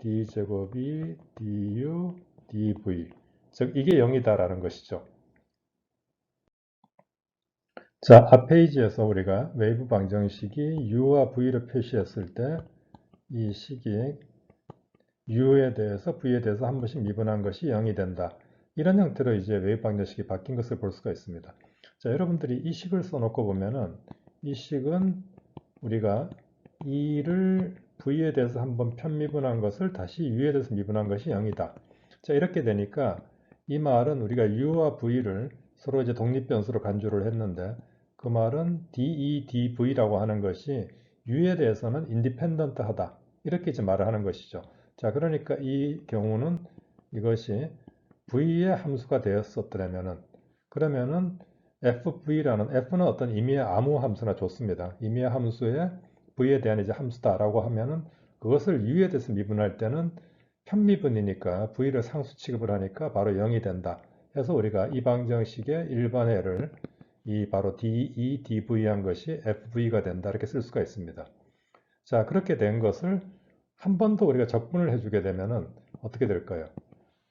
d제곱이 du, dv. 즉, 이게 0이다라는 것이죠. 자, 앞 페이지에서 우리가 웨이브 방정식이 u와 v를 표시했을 때 이 식이 u에 대해서 v에 대해서 한 번씩 미분한 것이 0이 된다. 이런 형태로 이제 웨이브 방정식이 바뀐 것을 볼 수가 있습니다. 자, 여러분들이 이 식을 써놓고 보면은 이 식은 우리가 2를 v에 대해서 한번 편미분한 것을 다시 u에 대해서 미분한 것이 0이다. 자, 이렇게 되니까 이 말은 우리가 u와 v를 서로 이제 독립변수로 간주를 했는데 그 말은 de, dv라고 하는 것이 u에 대해서는 인디펜던트하다. 이렇게 이제 말을 하는 것이죠. 자, 그러니까 이 경우는 이것이 v의 함수가 되었었더라면은 그러면은 fv라는 f는 어떤 임의의 아무 함수나 좋습니다. 임의의 함수에 v에 대한 이제 함수다라고 하면은 그것을 u에 대해서 미분할 때는 편미분이니까 v를 상수 취급을 하니까 바로 0이 된다. 해서 우리가 이 방정식의 일반해를 이 바로 de, dv한 것이 fv가 된다. 이렇게 쓸 수가 있습니다. 자, 그렇게 된 것을 한 번 더 우리가 적분을 해주게 되면은 어떻게 될까요?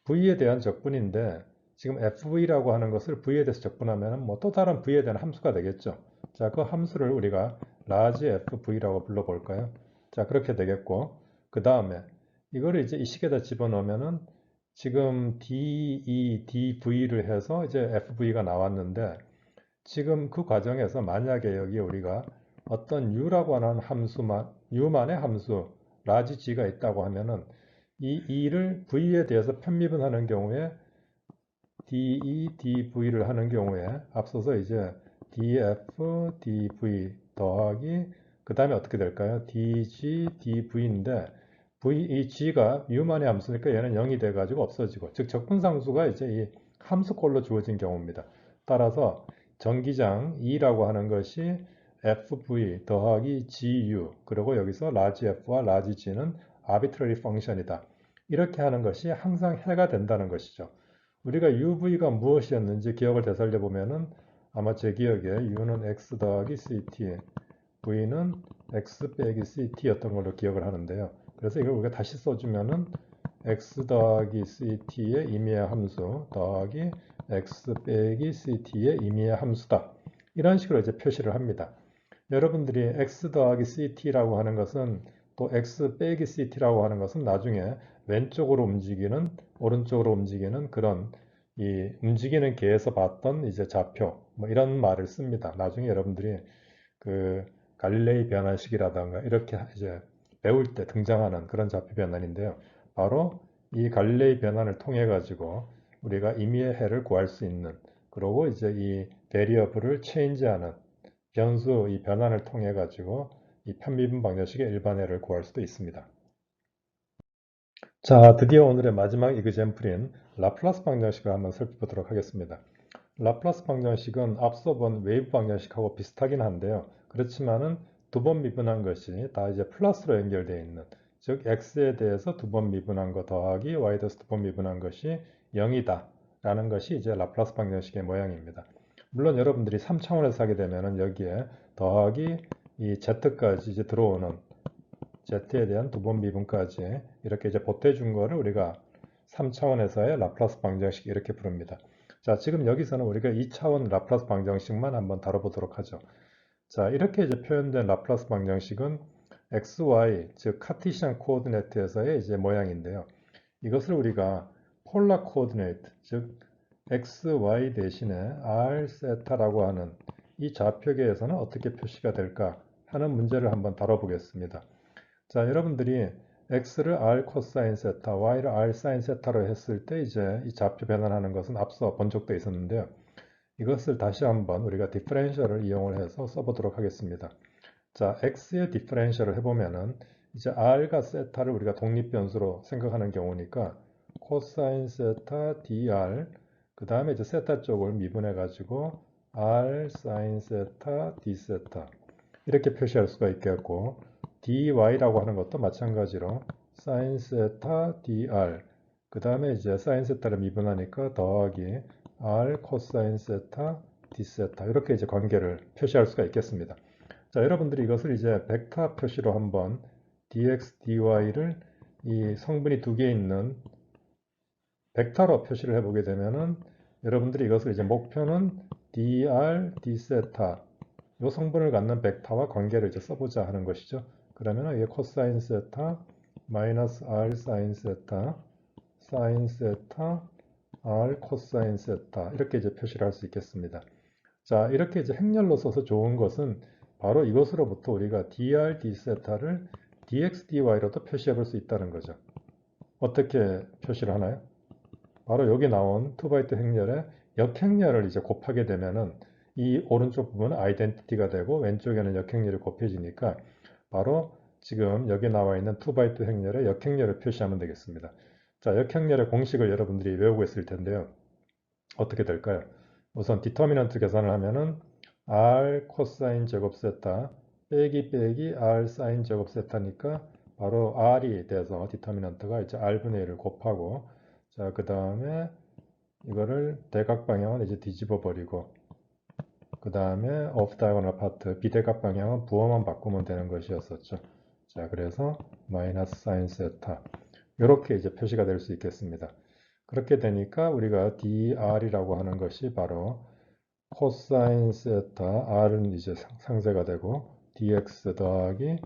v에 대한 적분인데 지금 fv라고 하는 것을 v에 대해서 적분하면 뭐 또 다른 v에 대한 함수가 되겠죠. 자, 그 함수를 우리가 large fv라고 불러볼까요? 자, 그렇게 되겠고 그 다음에 이거를 이제 이 식에다 집어넣으면은 지금 de, dv를 해서 이제 fv가 나왔는데 지금 그 과정에서 만약에 여기 우리가 어떤 u라고 하는 함수만, u만의 함수, large g가 있다고 하면은 이 2를 v에 대해서 편미분하는 경우에 de, dv를 하는 경우에 앞서서 이제 df, dv 더하기 그 다음에 어떻게 될까요? dg, dv인데 이 g가 u만의 함수니까 얘는 0이 돼가지고 없어지고 즉 적분상수가 이제 이 함수꼴로 주어진 경우입니다. 따라서 전기장 2라고 하는 것이 fv 더하기 gu 그리고 여기서 large f와 large g는 arbitrary function이다. 이렇게 하는 것이 항상 해가 된다는 것이죠. 우리가 UV가 무엇이었는지 기억을 되살려 보면은 아마 제 기억에 U는 X 더하기 CT, V는 X 빼기 CT였던 걸로 기억을 하는데요. 그래서 이걸 우리가 다시 써주면은 X 더하기 CT의 임의의 함수 더하기 X 빼기 CT의 임의의 함수다. 이런 식으로 이제 표시를 합니다. 여러분들이 X 더하기 CT라고 하는 것은 또 X 빼기 CT라고 하는 것은 나중에 왼쪽으로 움직이는 오른쪽으로 움직이는 그런 이 움직이는 개에서 봤던 이제 좌표 뭐 이런 말을 씁니다. 나중에 여러분들이 그 갈릴레이 변환식이라던가 이렇게 이제 배울 때 등장하는 그런 좌표 변환인데요. 바로 이 갈릴레이 변환을 통해 가지고 우리가 임의의 해를 구할 수 있는 그리고 이제 이 베리어블을 체인지하는 변수 이 변환을 통해 가지고 이 편미분 방정식의 일반회를 구할 수도 있습니다. 자, 드디어 오늘의 마지막 이그젬플인 라플라스 방정식을 한번 살펴보도록 하겠습니다. 라플라스 방정식은 앞서 본 웨이브 방정식하고 비슷하긴 한데요. 그렇지만은 두 번 미분한 것이 다 이제 플러스로 연결되어 있는, 즉 x에 대해서 두 번 미분한 것 더하기 y에 대해서 두 번 미분한 것이 0이다 라는 것이 이제 라플라스 방정식의 모양입니다. 물론 여러분들이 3차원에서 하게 되면은 여기에 더하기 이 z까지 이제 들어오는 z에 대한 두 번 미분까지 이렇게 이제 보태준 거를 우리가 3차원에서의 라플라스 방정식 이렇게 부릅니다. 자, 지금 여기서는 우리가 2차원 라플라스 방정식만 한번 다뤄보도록 하죠. 자, 이렇게 이제 표현된 라플라스 방정식은 xy, 즉 카티시안 코오디네이트에서의 이제 모양인데요. 이것을 우리가 폴라 코오디네이트, 즉 xy 대신에 r 세타라고 하는 이 좌표계에서는 어떻게 표시가 될까 하는 문제를 한번 다뤄보겠습니다. 자, 여러분들이 x를 r 코사인 세타, y를 r 사인 세타로 했을 때 이제 이 좌표 변환하는 것은 앞서 본 적도 있었는데요. 이것을 다시 한번 우리가 디퍼렌셜을 이용을 해서 써보도록 하겠습니다. 자, x의 디퍼렌셜을 해보면은 이제 r과 세타를 우리가 독립변수로 생각하는 경우니까 코사인 세타 dr 그 다음에 이제 세타 쪽을 미분해 가지고 r 사인 세타 d 세타 이렇게 표시할 수가 있겠고 dy라고 하는 것도 마찬가지로 sin 세타 dr 그 다음에 이제 sin 세타를 미분하니까 더하기 r 코사인 세타 d 세타 이렇게 이제 관계를 표시할 수가 있겠습니다. 자, 여러분들이 이것을 이제 벡터 표시로 한번 dx dy를 이 성분이 두 개 있는 벡터로 표시를 해보게 되면은 여러분들이 이것을 이제 목표는 dr d 세타 이 성분을 갖는 벡터와 관계를 이제 써보자 하는 것이죠. 그러면 이게 코사인 세타 마이너스 r 사인 세타 사인 세타 r 코사인 세타 이렇게 이제 표시를 할 수 있겠습니다. 자, 이렇게 이제 행렬로 써서 좋은 것은 바로 이것으로부터 우리가 dr d 세타를 dx dy로도 표시해 볼 수 있다는 거죠. 어떻게 표시를 하나요? 바로 여기 나온 2x 행렬에 역행렬을 이제 곱하게 되면은 이 오른쪽 부분은 아이덴티티가 되고 왼쪽에는 역행렬이 곱해지니까 바로 지금 여기 나와 있는 2x 행렬에 역행렬을 표시하면 되겠습니다. 자, 역행렬의 공식을 여러분들이 외우고 있을 텐데요. 어떻게 될까요? 우선 디터미넌트 계산을 하면은 r 코사인 제곱 세타 빼기 r 사인 제곱 세타니까 바로 r이 돼서 디터미넌트가 이제 r분의 1을 곱하고 자, 그 다음에 이거를 대각 방향은 이제 뒤집어 버리고 그 다음에 off diagonal part 비대각 방향은 부호만 바꾸면 되는 것이었었죠. 자, 그래서 마이너스 사인 세타 이렇게 이제 표시가 될 수 있겠습니다. 그렇게 되니까 우리가 dr이라고 하는 것이 바로 코사인 세타 r은 이제 상쇄가 되고 dx 더하기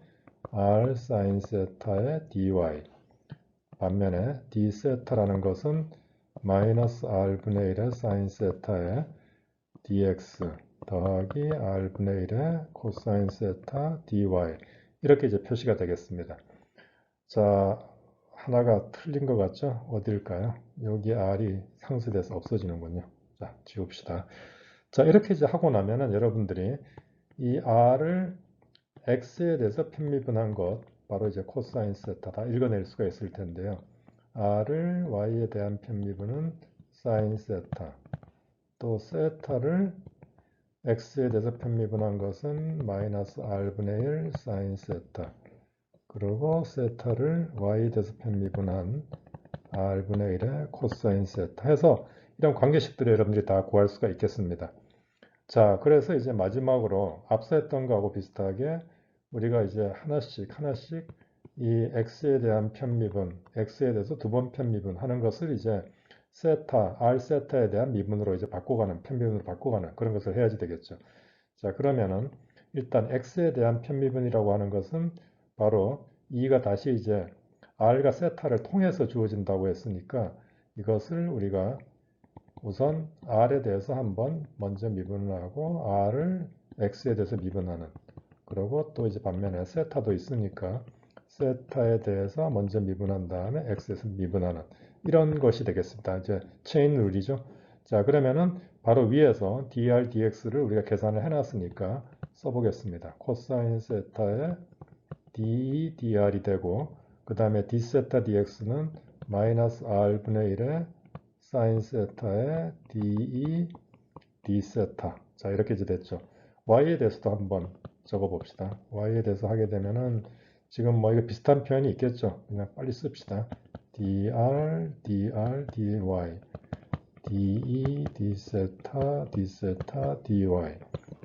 r 사인 세타의 dy 반면에 d 세타라는 것은 마이너스 r분의 1의 사인 세타의 dx 더하기 r분의 1의 코사인 세타 dy 이렇게 이제 표시가 되겠습니다. 자, 하나가 틀린 것 같죠? 어딜까요? 여기 r이 상쇄돼서 없어지는군요. 자, 지웁시다. 자, 이렇게 이제 하고 나면은 여러분들이 이 r을 x에 대해서 편미분한 것 바로 이제 코사인 세타다 읽어낼 수가 있을 텐데요. r을 y에 대한 편미분은 사인 세타 또 세타를 x에 대해서 편미분한 것은 마이너스 r분의 1 사인 세타 그리고 세타를 y에 대해서 편미분한 r분의 1의 코사인 세타 해서 이런 관계식들을 여러분들이 다 구할 수가 있겠습니다. 자, 그래서 이제 마지막으로 앞서 했던 거하고 비슷하게 우리가 이제 하나씩 이 x에 대한 편미분, x에 대해서 두 번 편미분 하는 것을 이제 세타, r 세타에 대한 미분으로 이제 바꿔가는, 편미분으로 바꿔가는 그런 것을 해야지 되겠죠. 자, 그러면은 일단 x에 대한 편미분이라고 하는 것은 바로 2가 다시 이제 r과 세타를 통해서 주어진다고 했으니까 이것을 우리가 우선 r에 대해서 한번 먼저 미분을 하고 r을 x에 대해서 미분하는 그리고 또 이제 반면에 세타도 있으니까 세타에 대해서 먼저 미분한 다음에 x에서 미분하는 이런 것이 되겠습니다. 이제 체인 룰이죠. 자, 그러면은 바로 위에서 dr, dx를 우리가 계산을 해놨으니까 써보겠습니다. 코사인 세타의 d, dr이 되고 그 다음에 d 세타 dx는 마이너스 r분의 1의 사인 세타의 de, d 세타. 자, 이렇게 이제 됐죠. y에 대해서도 한번 적어 봅시다. y에 대해서 하게 되면은 지금 뭐 이거 비슷한 표현이 있겠죠. 그냥 빨리 씁시다. dr, dr, dy, de, d 세타, d 세타, dy.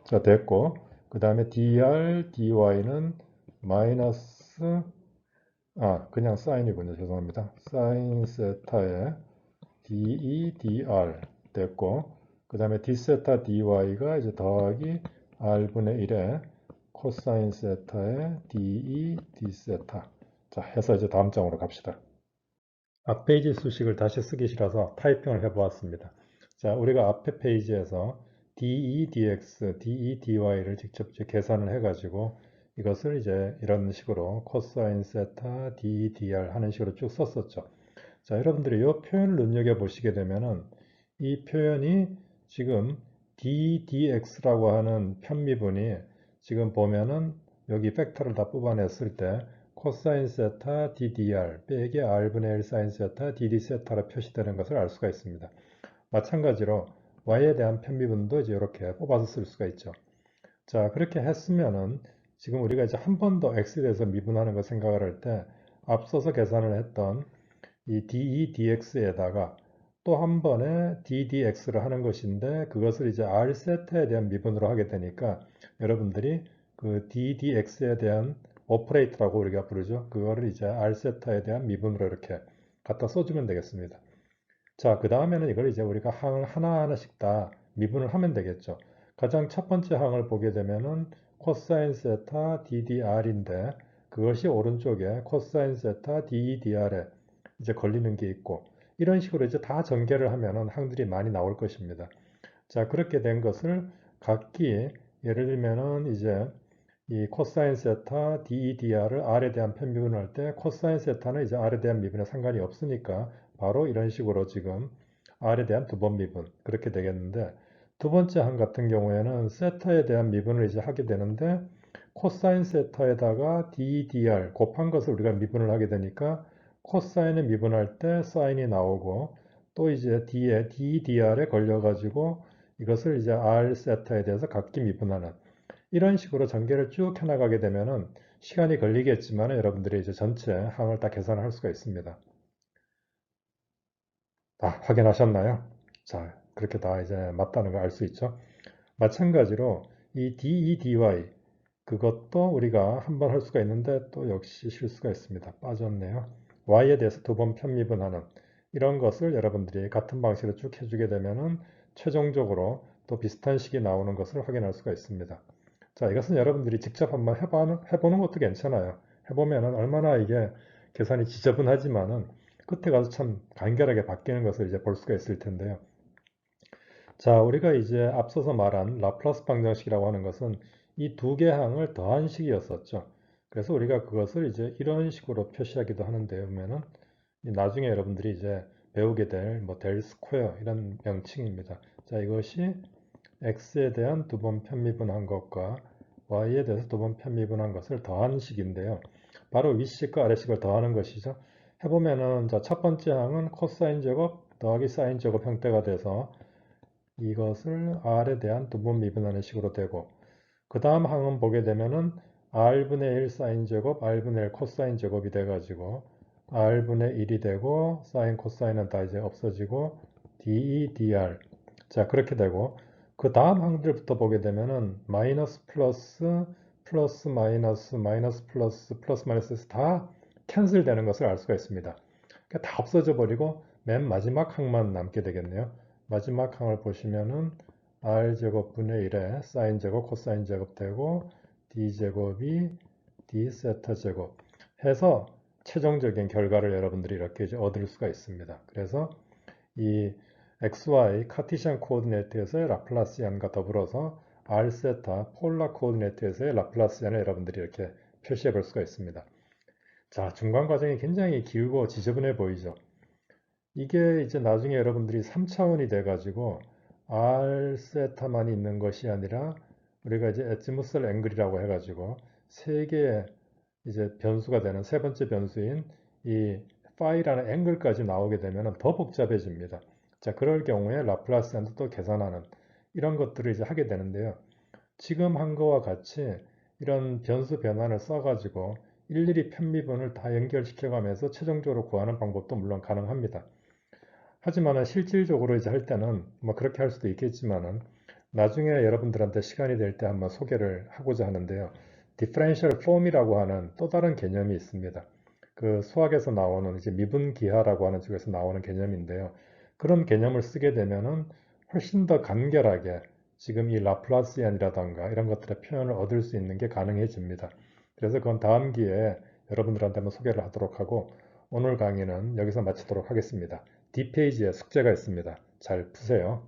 자, 됐고 그 다음에 dr, dy는 마이너스 그냥 사인이군요. 죄송합니다. 사인 세타의 de, dr 됐고 그 다음에 d 세타 dy가 이제 더하기 r분의 1의 코사인 세타의 de, d 세타. 자, 해서 이제 다음 장으로 갑시다. 앞페이지 수식을 다시 쓰기 싫어서 타이핑을 해보았습니다. 자, 우리가 앞에 페이지에서 de, dx, de, dy를 직접 이제 계산을 해가지고 이것을 이제 이런 식으로 코사인 세타, de, dr 하는 식으로 쭉 썼었죠. 자, 여러분들이 이 표현을 눈여겨보시게 되면은 이 표현이 지금 ddx라고 하는 편미분이 지금 보면은 여기 팩터를 다 뽑아냈을 때 코사인 세타 ddr 빼기 r분의 1 사인 세타 dd 세타로 표시되는 것을 알 수가 있습니다. 마찬가지로 y에 대한 편미분도 이제 이렇게 뽑아서 쓸 수가 있죠. 자, 그렇게 했으면은 지금 우리가 이제 한 번 더 x에 대해서 미분하는 걸 생각을 할 때 앞서서 계산을 했던 이 de dx에다가 또 한 번에 ddx를 하는 것인데 그것을 이제 r 세타에 대한 미분으로 하게 되니까 여러분들이 그 ddx에 대한 오퍼레이터라고 우리가 부르죠. 그거를 이제 r 세타에 대한 미분으로 이렇게 갖다 써주면 되겠습니다. 자, 그 다음에는 이걸 이제 우리가 항을 하나하나씩 다 미분을 하면 되겠죠. 가장 첫 번째 항을 보게 되면은 코사인 세타 ddr인데 그것이 오른쪽에 코사인 세타 ddr에 이제 걸리는 게 있고 이런 식으로 이제 다 전개를 하면은 항들이 많이 나올 것입니다. 자, 그렇게 된 것을 각기 예를 들면은 이제 이 코사인 세타 DEDR을 R에 대한 편미분할 때 코사인 세타는 이제 R에 대한 미분에 상관이 없으니까 바로 이런 식으로 지금 R에 대한 두 번 미분 그렇게 되겠는데 두 번째 항 같은 경우에는 세타에 대한 미분을 이제 하게 되는데 코사인 세타에다가 DEDR 곱한 것을 우리가 미분을 하게 되니까 코사인을 미분할 때 사인이 나오고 또 이제 D에 DEDR에 걸려가지고 이것을 이제 R 세타에 대해서 각기 미분하는 이런 식으로 전개를 쭉 해나가게 되면은 시간이 걸리겠지만 여러분들이 이제 전체 항을 다 계산을 할 수가 있습니다. 확인하셨나요? 자, 그렇게 다 이제 맞다는 걸 알 수 있죠. 마찬가지로 이 DE, DY 그것도 우리가 한 번 할 수가 있는데 또 역시 실수가 있습니다. 빠졌네요. Y에 대해서 두 번 편미분하는 이런 것을 여러분들이 같은 방식으로 쭉 해주게 되면은 최종적으로 또 비슷한 식이 나오는 것을 확인할 수가 있습니다. 자, 이것은 여러분들이 직접 한번 해보는 것도 괜찮아요. 해보면은 얼마나 이게 계산이 지저분하지만은 끝에 가서 참 간결하게 바뀌는 것을 이제 볼 수가 있을 텐데요. 자, 우리가 이제 앞서서 말한 라플라스 방정식이라고 하는 것은 이 두 개 항을 더한 식이었었죠. 그래서 우리가 그것을 이제 이런 식으로 표시하기도 하는데 보면은 나중에 여러분들이 이제 배우게 될 뭐 델 스퀘어 이런 명칭입니다. 자, 이것이 x에 대한 두 번 편미분한 것과 y에 대해서 두 번 편미분한 것을 더한 식인데요. 바로 윗식과 아래식을 더하는 것이죠. 해보면은 자, 첫 번째 항은 코사인 제곱 더하기 사인 제곱 형태가 돼서 이것을 r에 대한 두 번 미분하는 식으로 되고 그 다음 항은 보게 되면은 r분의 1 사인 제곱 r분의 1 코사인 제곱이 돼가지고 r분의 1이 되고 사인 코사인은 다 이제 없어지고 de dr 자 그렇게 되고 그 다음 항들부터 보게 되면은 마이너스 플러스 플러스 마이너스 마이너스 플러스 플러스 마이너스 다 캔슬 되는 것을 알 수가 있습니다. 그러니까 다 없어져 버리고 맨 마지막 항만 남게 되겠네요. 마지막 항을 보시면은 r제곱분의 1에 사인제곱 코사인 제곱 되고 d제곱이 d 세타 제곱 해서 최종적인 결과를 여러분들이 이렇게 이제 얻을 수가 있습니다. 그래서 이 XY 카티시안 코오디네이트에서의 라플라시안과 더불어서 R 세타 폴라 코오디네이트에서의 라플라시안을 여러분들이 이렇게 표시해 볼 수가 있습니다. 자, 중간 과정이 굉장히 길고 지저분해 보이죠. 이게 이제 나중에 여러분들이 3차원이 돼가지고 R 세타만이 있는 것이 아니라 우리가 이제 애지무스 앵글이라고 해가지고 세 개의 이제 변수가 되는 세 번째 변수인 이 파이라는 앵글까지 나오게 되면 더 복잡해집니다. 자, 그럴 경우에 라플라스안도 또 계산하는 이런 것들을 이제 하게 되는데요. 지금 한 거와 같이 이런 변수 변환을 써가지고 일일이 편미분을 다 연결시켜가면서 최종적으로 구하는 방법도 물론 가능합니다. 하지만은 실질적으로 이제 할 때는 뭐 그렇게 할 수도 있겠지만은 나중에 여러분들한테 시간이 될 때 한번 소개를 하고자 하는데요. 디퍼런셜 폼이라고 하는 또 다른 개념이 있습니다. 그 수학에서 나오는 이제 미분기하라고 하는 쪽에서 나오는 개념인데요. 그런 개념을 쓰게 되면은 훨씬 더 간결하게 지금 이 라플라시안이라던가 이런 것들의 표현을 얻을 수 있는 게 가능해집니다. 그래서 그건 다음 기회에 여러분들한테 한번 소개를 하도록 하고 오늘 강의는 여기서 마치도록 하겠습니다. D페이지에 숙제가 있습니다. 잘 푸세요.